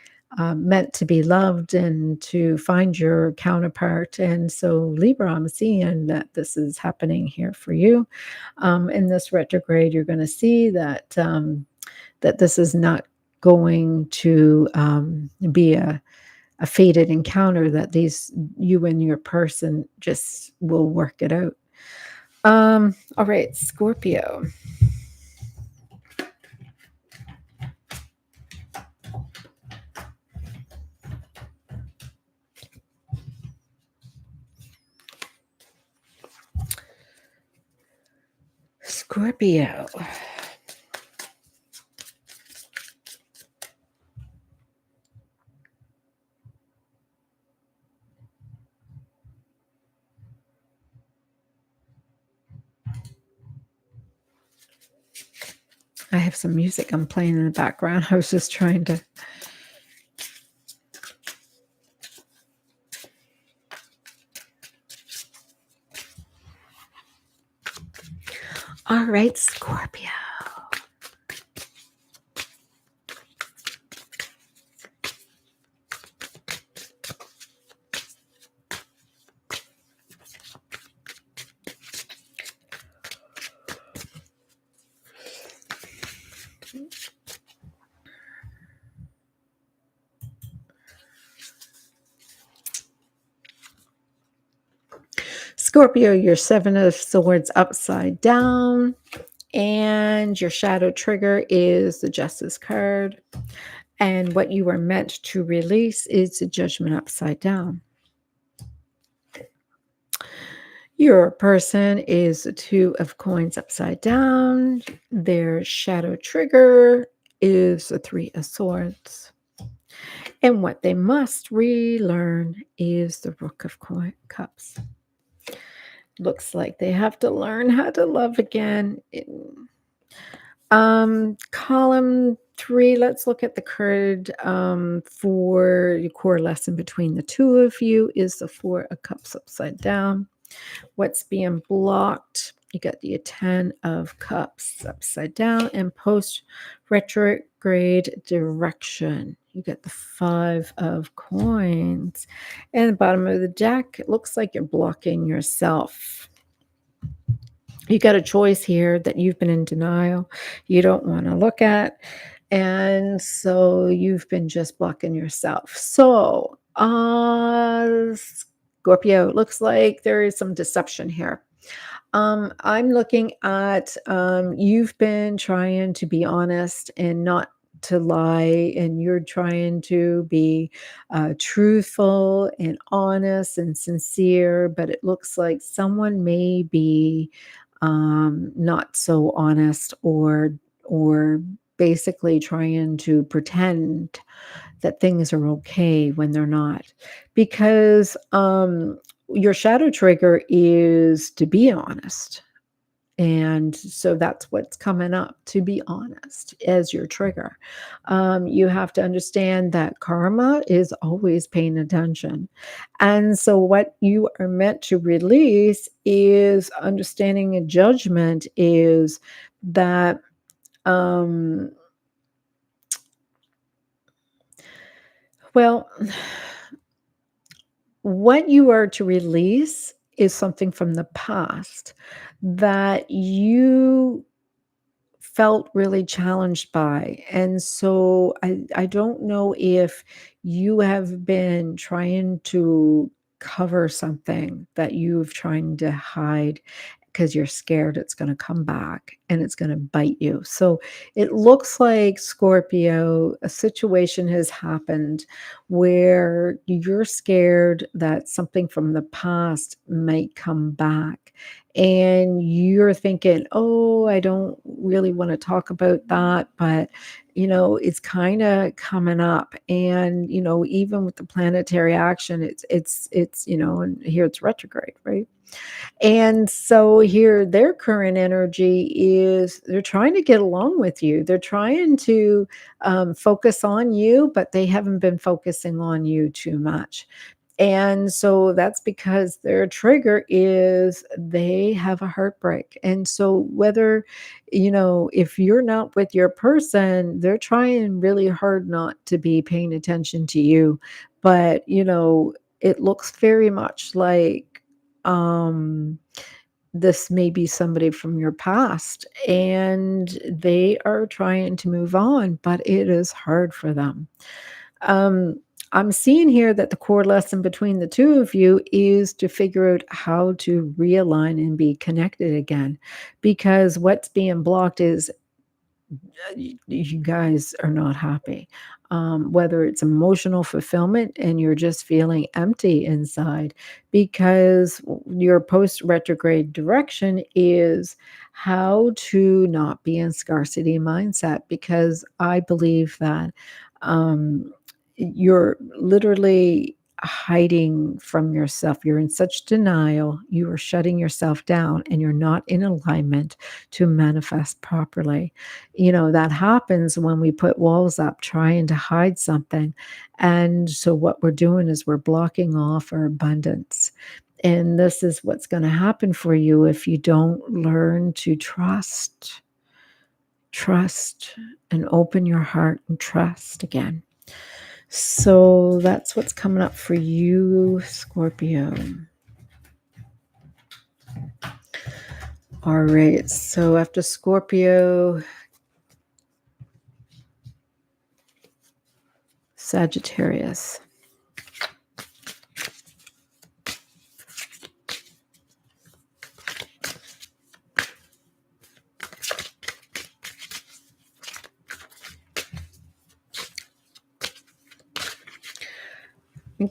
meant to be loved and to find your counterpart. And so, Libra, I'm seeing that this is happening here for you. In this retrograde, you're going to see that this is not going to, be a fated encounter, that these you and your person just will work it out. All right, Scorpio. Scorpio. I have some music I'm playing in the background. I was just trying to. All right, Scorpio. Scorpio, your 7 of Swords upside down, and your shadow trigger is the Justice card. And what you are meant to release is the Judgment upside down. Your person is the 2 of Coins upside down. Their shadow trigger is the 3 of Swords. And what they must relearn is the Rook of Cups. Looks like they have to learn how to love again. Column 3, let's look at the card for your core lesson between the 2 of you is the 4 of Cups upside down. What's being blocked? You got the 10 of Cups upside down, and post retrograde direction. You get the 5 of Coins. And the bottom of the deck, it looks like you're blocking yourself. You got a choice here that you've been in denial. You don't want to look at. And so you've been just blocking yourself. So, Scorpio, looks like there is some deception here. I'm looking at you've been trying to be honest and not to lie, and you're trying to be truthful and honest and sincere, but it looks like someone may be not so honest, or basically trying to pretend that things are okay when they're not. Because your shadow trigger is to be honest. And so that's what's coming up, to be honest, as your trigger. You have to understand that karma is always paying attention. And so, what you are meant to release is understanding, and judgment is that. Um, well, what you are to release is something from the past that you felt really challenged by. And so I don't know if you have been trying to cover something that you've trying to hide because you're scared it's going to come back and it's going to bite you. So it looks like, Scorpio, a situation has happened where you're scared that something from the past might come back, and you're thinking, "Oh, I don't really want to talk about that, but it's kind of coming up." And even with the planetary action, and here it's retrograde, right? And so here, their current energy is they're trying to get along with you. They're trying to focus on you, but they haven't been focusing on you too much. And so that's because their trigger is they have a heartbreak. And so if you're not with your person, they're trying really hard not to be paying attention to you. But, it looks very much like um this may be somebody from your past, and they are trying to move on, but it is hard for them. Um, I'm seeing here that the core lesson between the two of you is to figure out how to realign and be connected again, because what's being blocked is you guys are not happy. Whether it's emotional fulfillment and you're just feeling empty inside, because your post retrograde direction is how to not be in scarcity mindset. Because I believe that you're literally hiding from yourself. You're in such denial, you are shutting yourself down, and you're not in alignment to manifest properly. That happens when we put walls up trying to hide something. And so what we're doing is we're blocking off our abundance. And this is what's going to happen for you if you don't learn to trust, and open your heart and trust again. So that's what's coming up for you, Scorpio. All right. So after Scorpio, Sagittarius.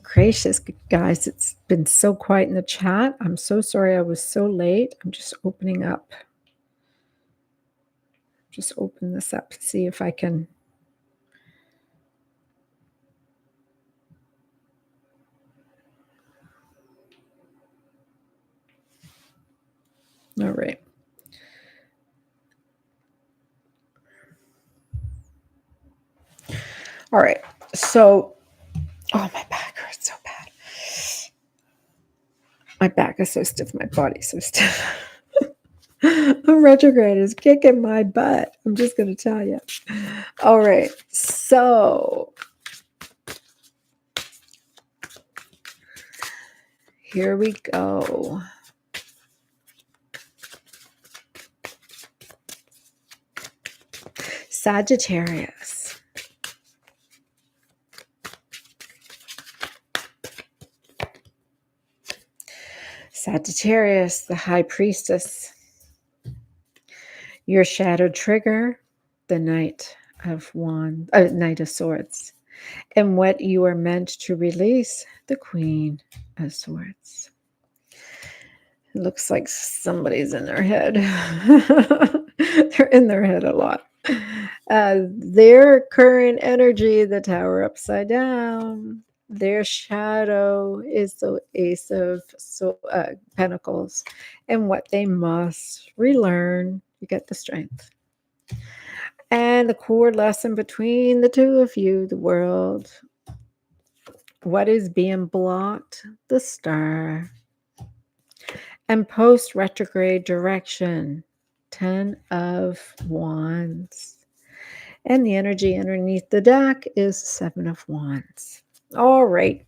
Gracious, guys, it's been so quiet in the chat. I'm so sorry I was so late. I'm just opening up. Just open this up, see if I can. All right. All right. So, oh, my back hurts so bad. My back is so stiff. My body's so stiff. A retrograde is kicking my butt. I'm just going to tell you. All right. So, here we go. Sagittarius. Sagittarius, the High Priestess. Your shadow trigger, the Knight of Swords. And what you are meant to release, the Queen of Swords. It looks like somebody's in their head. They're in their head a lot. Their current energy, the Tower upside down. Their shadow is the Ace of Pentacles. And what they must relearn, you get the Strength. And the core lesson between the two of you, the world. What is being blocked? The Star. And post retrograde direction, 10 of Wands. And the energy underneath the deck is 7 of Wands. All right.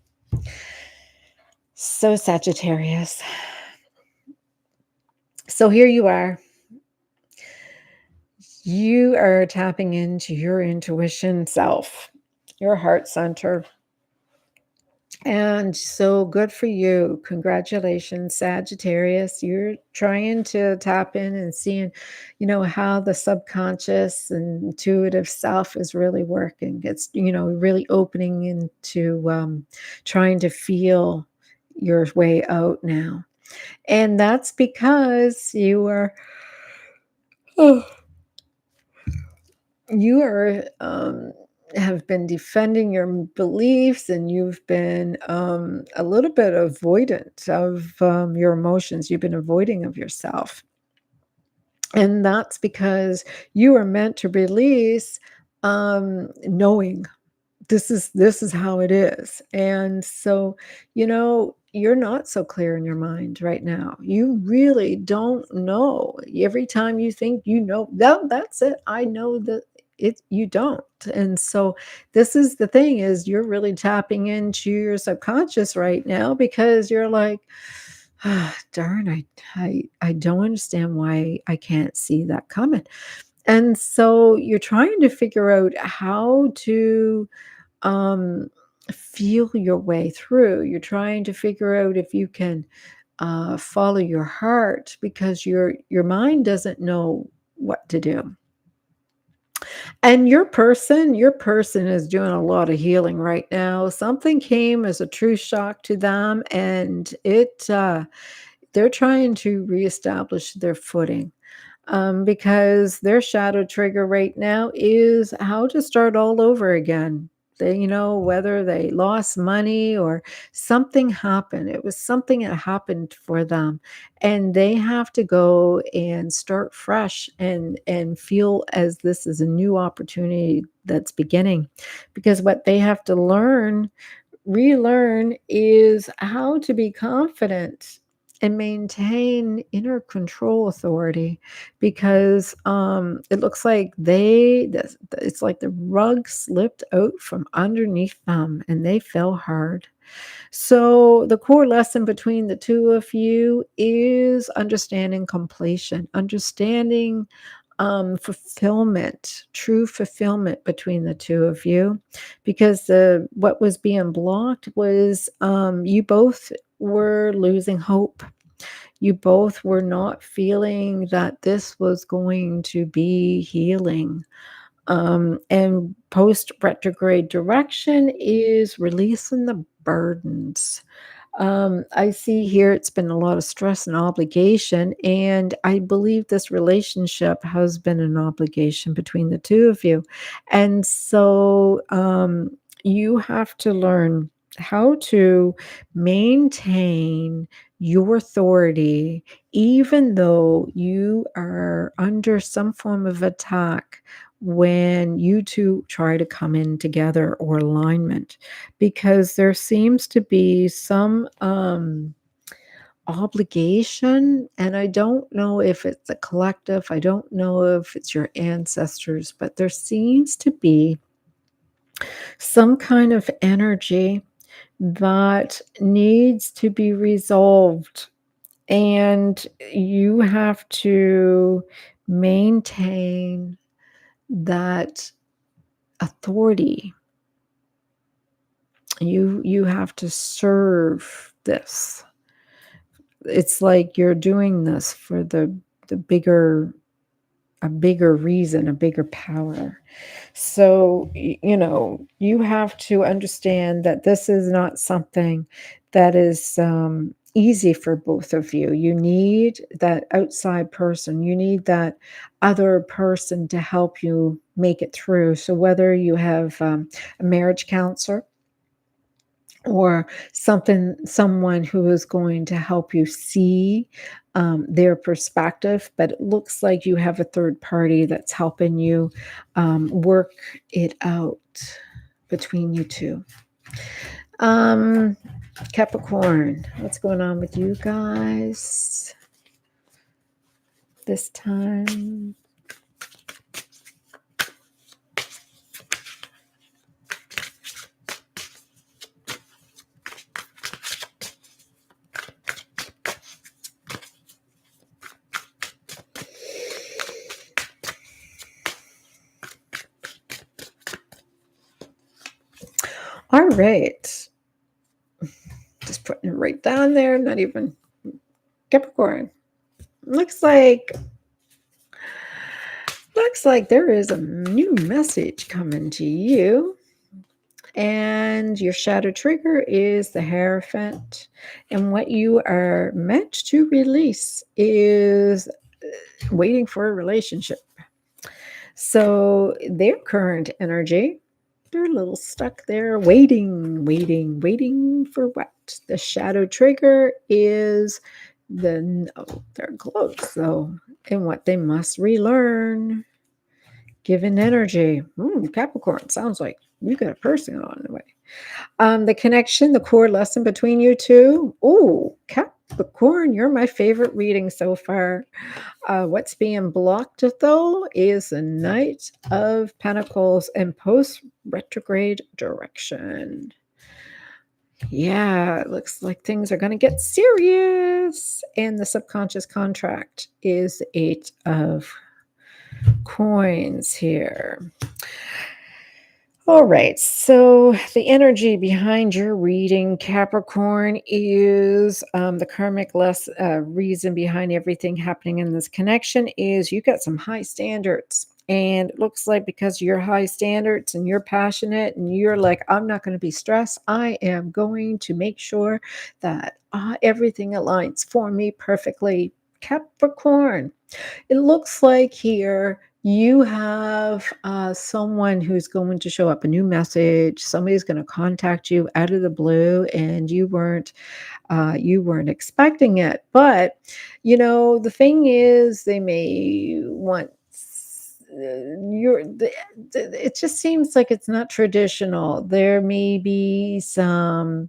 So Sagittarius. So here you are. You are tapping into your intuition self, your heart center. And so good for you. Congratulations, Sagittarius. You're trying to tap in and seeing, how the subconscious and intuitive self is really working. It's, really opening into trying to feel your way out now. And that's because you have been defending your beliefs, and you've been a little bit avoidant of your emotions. You've been avoiding of yourself. And that's because you are meant to release knowing this is how it is. And so, you're not so clear in your mind right now. You really don't know. Every time you think that's it. I know that you don't. And so this is the thing, is you're really tapping into your subconscious right now, because you're like, darn, I don't understand why I can't see that coming. And so you're trying to figure out how to feel your way through. You're trying to figure out if you can follow your heart, because your mind doesn't know what to do. And your person is doing a lot of healing right now. Something came as a true shock to them, and they're trying to reestablish their footing. Because their shadow trigger right now is how to start all over again. They, whether they lost money or something happened, it was something that happened for them, and they have to go and start fresh and feel as this is a new opportunity that's beginning. Because what they have to relearn is how to be confident and maintain inner control authority, because it looks like it's like the rug slipped out from underneath them and they fell hard. So the core lesson between the two of you is understanding completion, understanding fulfillment, true fulfillment between the two of you, because what was being blocked was you both were losing hope. You both were not feeling that this was going to be healing. And post retrograde direction is releasing the burdens. I see here it's been a lot of stress and obligation, and I believe this relationship has been an obligation between the two of you. And so you have to learn how to maintain your authority, even though you are under some form of attack when you two try to come in together or alignment, because there seems to be some obligation. And I don't know if it's a collective, I don't know if it's your ancestors, but there seems to be some kind of energy that needs to be resolved, and you have to maintain that authority. You have to serve this. It's like you're doing this for the bigger a bigger reason, a bigger power. So, you have to understand that this is not something that is easy for both of you. You need that outside person, you need that other person to help you make it through. So, whether you have a marriage counselor, or someone who is going to help you see their perspective, but it looks like you have a third party that's helping you work it out between you two. um Capricorn, what's going on with you guys this time? All right, just putting it right down there, not even Capricorn. Looks like there is a new message coming to you. And your shadow trigger is the Hierophant. And what you are meant to release is waiting for a relationship. So their current energy, they're a little stuck there, waiting for what? The shadow trigger is they're close. So, and what they must relearn. Given energy. Capricorn, sounds like you got a person on the way. The connection, the core lesson between you two. Oh, Capricorn, you're my favorite reading so far. What's being blocked, though, is the Knight of Pentacles and post-retrograde direction. Yeah, it looks like things are going to get serious. And the subconscious contract is the Eight of Coins here. All right, so the energy behind your reading, Capricorn, is the karmic reason behind everything happening in this connection is you got some high standards. And it looks like because of your high standards and you're passionate and you're like, I'm not going to be stressed. I am going to make sure that everything aligns for me perfectly. Capricorn, it looks like here you have someone who's going to show up, a new message. Somebody's going to contact you out of the blue, and you weren't expecting it. But the thing is, they may want it just seems like it's not traditional. There may be some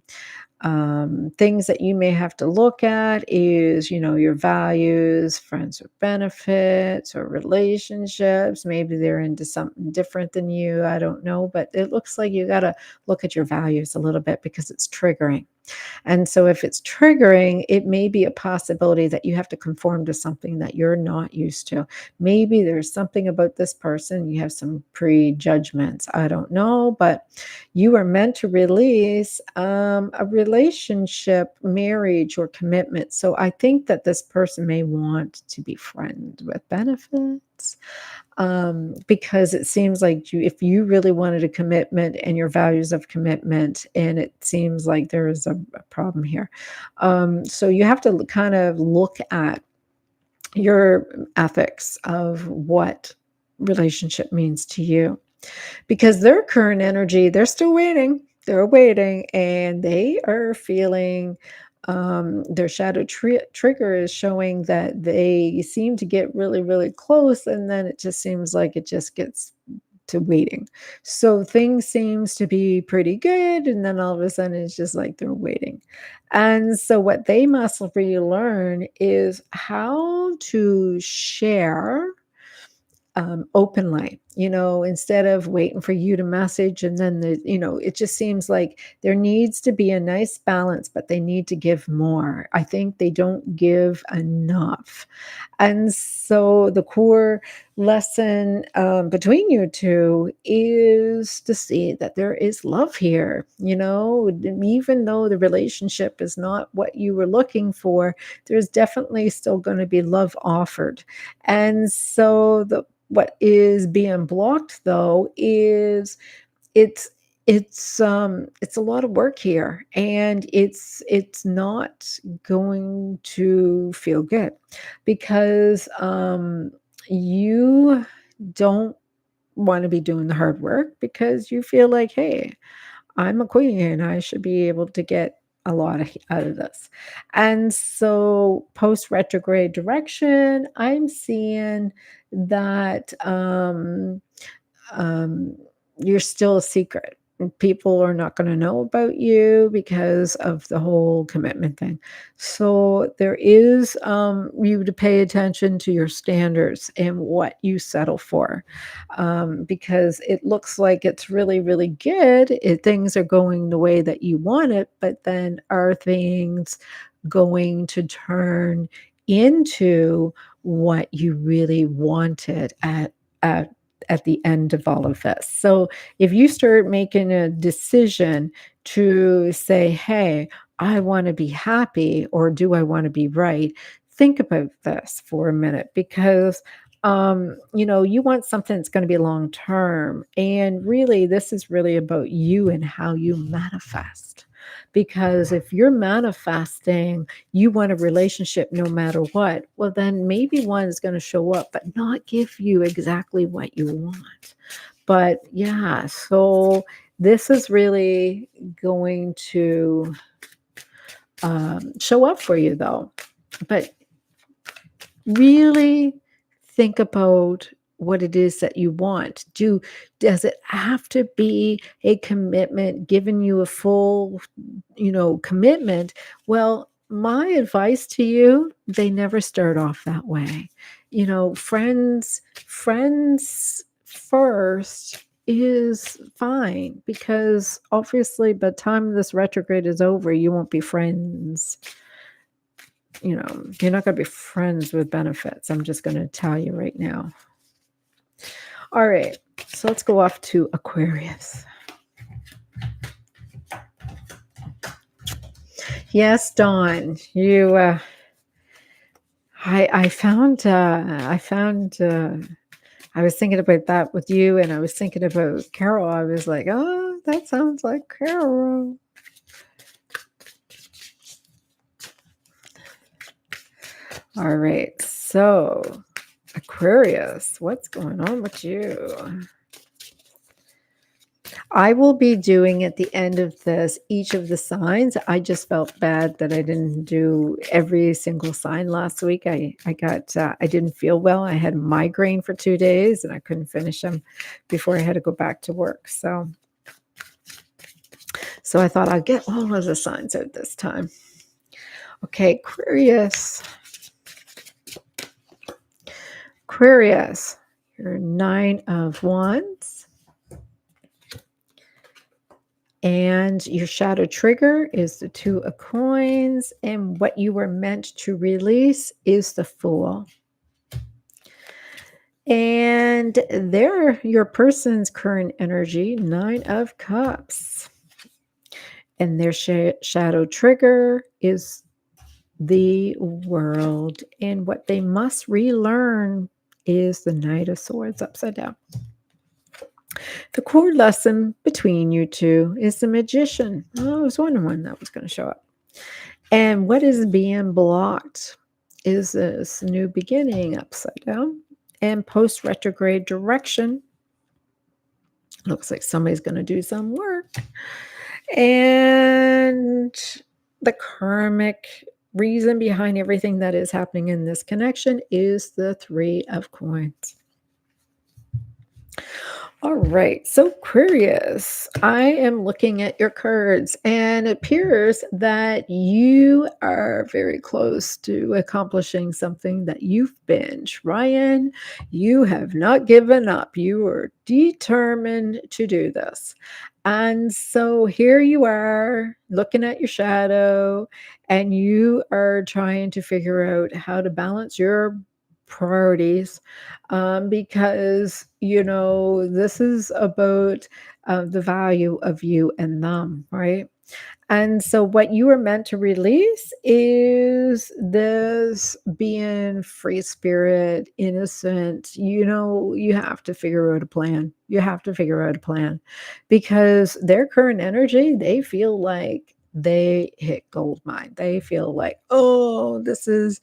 things that you may have to look at is your values, friends with benefits, or relationships. Maybe they're into something different than you, I don't know, but it looks like you got to look at your values a little bit because it's triggering. And so if it's triggering, it may be a possibility that you have to conform to something that you're not used to. Maybe there's something about this person, you have some prejudgments. I don't know, but you are meant to release a relationship, marriage, or commitment. So I think that this person may want to be friends with benefits. Because it seems like if you really wanted a commitment and your values of commitment, and it seems like there is a problem here. So you have to kind of look at your ethics of what relationship means to you, because their current energy, they're still waiting. They're waiting, and they are feeling their shadow trigger is showing that they seem to get really, really close, and then it just seems like it just gets to waiting. So things seems to be pretty good, and then all of a sudden it's just like they're waiting. And so what they must relearn is how to share openly. instead of waiting for you to message, and then it just seems like there needs to be a nice balance, but they need to give more. I think they don't give enough. And so the core lesson between you two is to see that there is love here. Even though the relationship is not what you were looking for, there's definitely still going to be love offered. And so what is being blocked, though, is it's it's a lot of work here, and it's not going to feel good because you don't want to be doing the hard work because you feel like, hey, I'm a queen and I should be able to get a lot out of this. And so post retrograde direction, I'm seeing that um, you're still a secret. People are not going to know about you because of the whole commitment thing. So there is you to pay attention to your standards and what you settle for, because it looks like it's really, really good. Things are going the way that you want it, but then are things going to turn into what you really wanted at at the end of all of this? So if you start making a decision to say, hey, I want to be happy, or do I want to be right? Think about this for a minute, because you want something that's going to be long term. And really, this is really about you and how you manifest. Because if you're manifesting, you want a relationship no matter what, well, then maybe one is going to show up, but not give you exactly what you want. But yeah, so this is really going to show up for you, though. But really think about what it is that you want. Does it have to be a commitment, giving you a full, commitment? Well, my advice to you, they never start off that way. Friends first is fine, because obviously by the time this retrograde is over, you won't be friends. You're not going to be friends with benefits. I'm just going to tell you right now. All right, so let's go off to Aquarius. Yes, Dawn, you. I found. I was thinking about that with you, and I was thinking about Carol. I was like, oh, that sounds like Carol. All right, so Aquarius, what's going on with you? I will be doing at the end of this each of the signs. I just felt bad that I didn't do every single sign last week. I didn't feel well. I had a migraine for 2 days and I couldn't finish them before I had to go back to work. So I thought I'd get all of the signs out this time. Okay, Aquarius. Aquarius, your 9 of Wands. And your shadow trigger is the 2 of Coins. And what you were meant to release is the Fool. And they're your person's current energy, 9 of Cups. And their shadow trigger is the World. And what they must relearn is the Knight of Swords upside down. The core lesson between you two is the Magician. Oh, I was wondering when that was going to show up. And what is being blocked is this new beginning upside down and post retrograde direction. Looks like somebody's going to do some work. And the karmic reason behind everything that is happening in this connection is the 3 of Coins. All right. So, Aquarius, I am looking at your cards, and it appears that you are very close to accomplishing something that you've been trying. You have not given up. You are determined to do this. And so here you are looking at your shadow, and you are trying to figure out how to balance your priorities, because this is about the value of you and them, right? And so what you are meant to release is this being free spirit, innocent. You have to figure out a plan. You have to figure out a plan, because their current energy, they feel like they hit gold mine. They feel like, oh, this is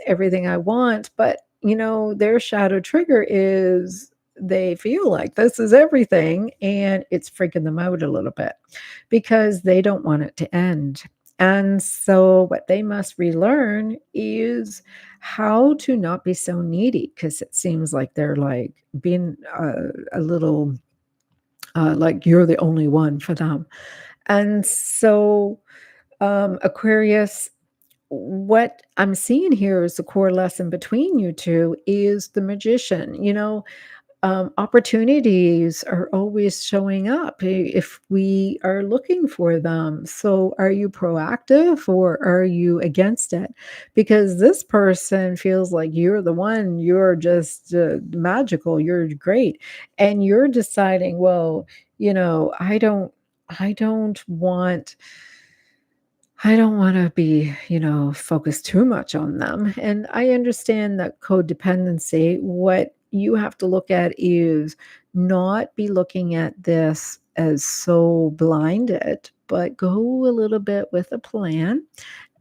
everything I want. But, their shadow trigger is they feel like this is everything, and it's freaking them out a little bit because they don't want it to end. And so, what they must relearn is how to not be so needy, because it seems like they're like being a little like you're the only one for them. And so, Aquarius, what I'm seeing here is the core lesson between you two is the magician. Opportunities are always showing up if we are looking for them. So, are you proactive or are you against it? Because this person feels like you're the one, you're just magical, you're great. And you're deciding, well, I don't want I don't wanna be, focused too much on them, and I understand that codependency. What you have to look at is not be looking at this as so blinded, but go a little bit with a plan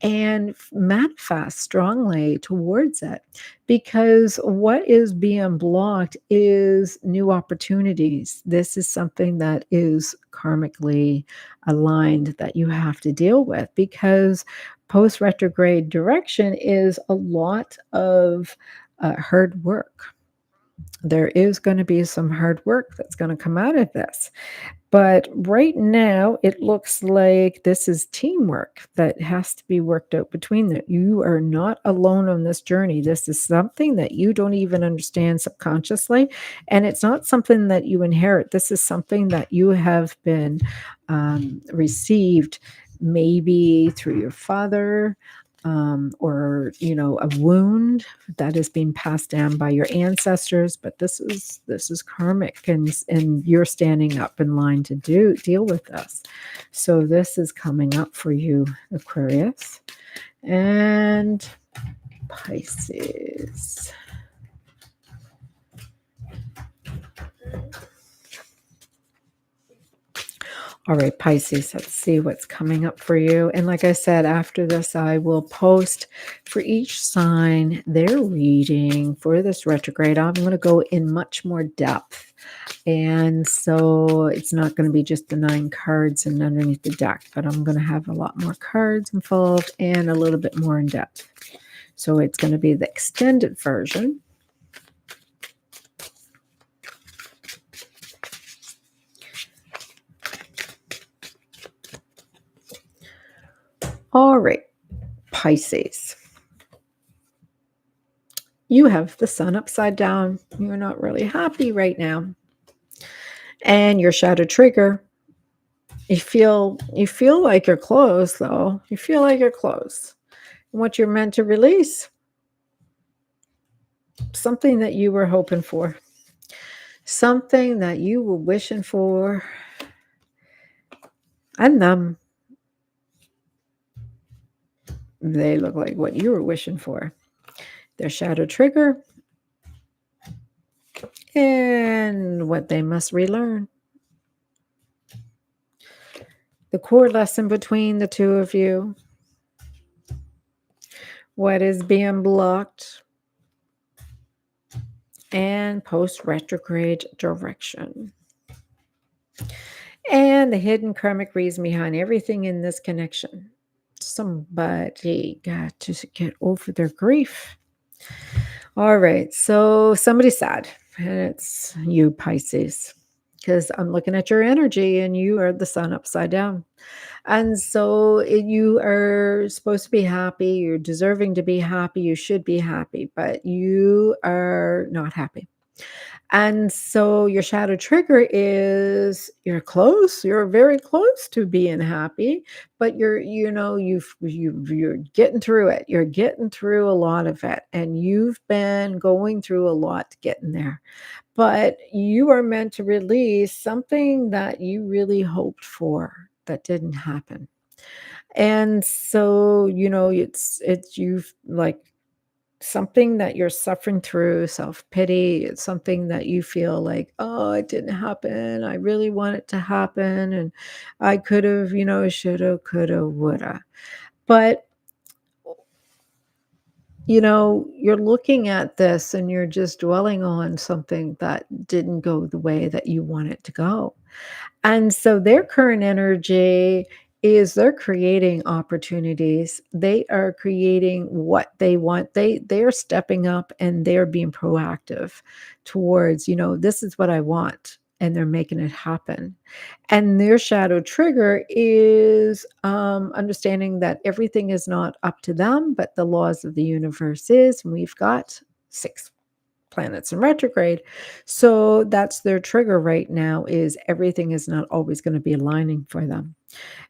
and manifest strongly towards it, because what is being blocked is new opportunities. This is something that is karmically aligned that you have to deal with, because post retrograde direction is a lot of hard work. There is going to be some hard work that's going to come out of this, but right now, it looks like this is teamwork that has to be worked out between them. You are not alone on this journey. This is something that you don't even understand subconsciously, and it's not something that you inherit. This is something that you have been received, maybe through your father, or a wound that is being passed down by your ancestors. But this is karmic, and you're standing up in line to deal with this. So this is coming up for you, Aquarius and Pisces. All right, Pisces, let's see what's coming up for you. And like I said, after this, I will post for each sign their reading for this retrograde. I'm going to go in much more depth. And so it's not going to be just the 9 cards and underneath the deck, but I'm going to have a lot more cards involved and a little bit more in depth. So it's going to be the extended version. All right, Pisces. You have the sun upside down. You're not really happy right now. And your shadow trigger, you feel like you're close, though. You feel like you're close. And what you're meant to release, something that you were hoping for, something that you were wishing for, and they look like what you were wishing for. Their shadow trigger and what they must relearn. The core lesson between the two of you. What is being blocked and post retrograde direction. And the hidden karmic reason behind everything in this connection. Somebody got to get over their grief. All right, so somebody's sad. And it's you, Pisces, because I'm looking at your energy and you are the sun upside down. And so you are supposed to be happy. You're deserving to be happy. You should be happy, but you are not happy. And so your shadow trigger is you're close, you're very close to being happy, but you're getting through it. You're getting through a lot of it, and you've been going through a lot getting there. But you are meant to release something that you really hoped for that didn't happen. And so, it's you've like something that you're suffering through, self-pity, it's something that you feel like, "Oh, it didn't happen. I really want it to happen, and I could've, shoulda, coulda, woulda." But, you're looking at this and you're just dwelling on something that didn't go the way that you want it to go. And so their current energy is they're creating opportunities. They are creating what they want. They're stepping up and they're being proactive towards, this is what I want. And they're making it happen. And their shadow trigger is understanding that everything is not up to them, but the laws of the universe is. And we've got 6 planets in retrograde. So that's their trigger right now is everything is not always going to be aligning for them.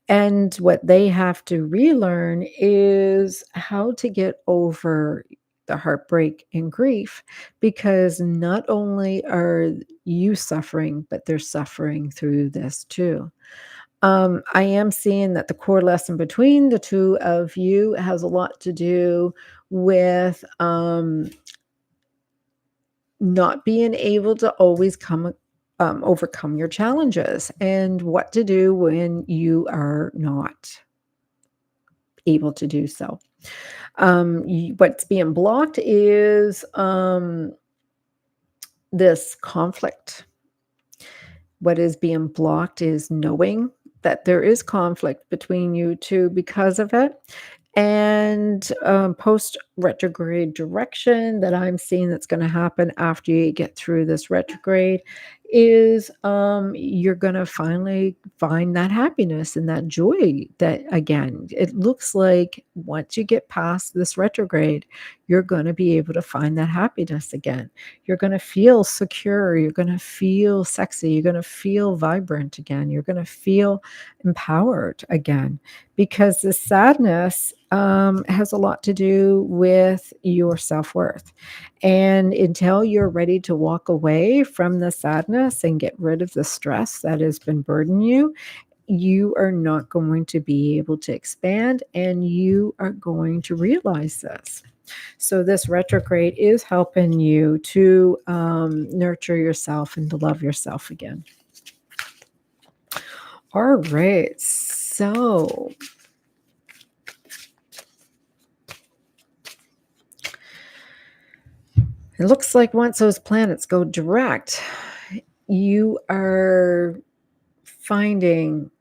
And what they have to relearn is how to get over the heartbreak and grief because not only are you suffering, but they're suffering through this too. I am seeing that the core lesson between the two of you has a lot to do with not being able to always overcome your challenges and what to do when you are not able to do so. What's being blocked is this conflict. What is being blocked is knowing that there is conflict between you two because of it. And post retrograde direction that I'm seeing that's going to happen after you get through this retrograde is you're going to finally find that happiness and that joy that again, it looks like once you get past this retrograde, you're going to be able to find that happiness again. You're going to feel secure. You're going to feel sexy. You're going to feel vibrant again. You're going to feel empowered again because the sadness has a lot to do with your self-worth. And until you're ready to walk away from the sadness and get rid of the stress that has been burdening you, you are not going to be able to expand and you are going to realize this. So this retrograde is helping you to nurture yourself and to love yourself again. All right. So it looks like once those planets go direct, you are finding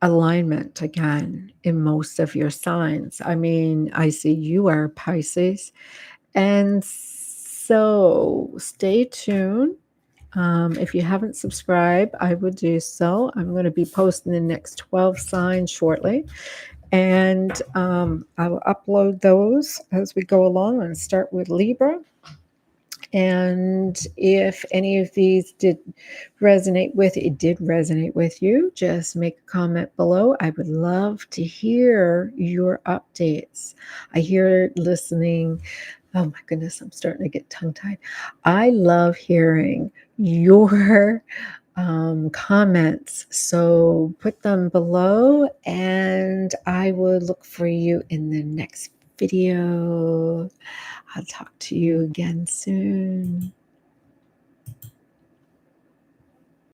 alignment again in most of your signs. I mean, I see you are Pisces. And so stay tuned. If you haven't subscribed, I would do so. I'm going to be posting the next 12 signs shortly. And I will upload those as we go along and start with Libra. And if any of these did resonate with you, just make a comment below. I would love to hear your updates. I hear listening. Oh my goodness, I'm starting to get tongue-tied. I love hearing your comments. So put them below and I will look for you in the next video. I'll talk to you again soon.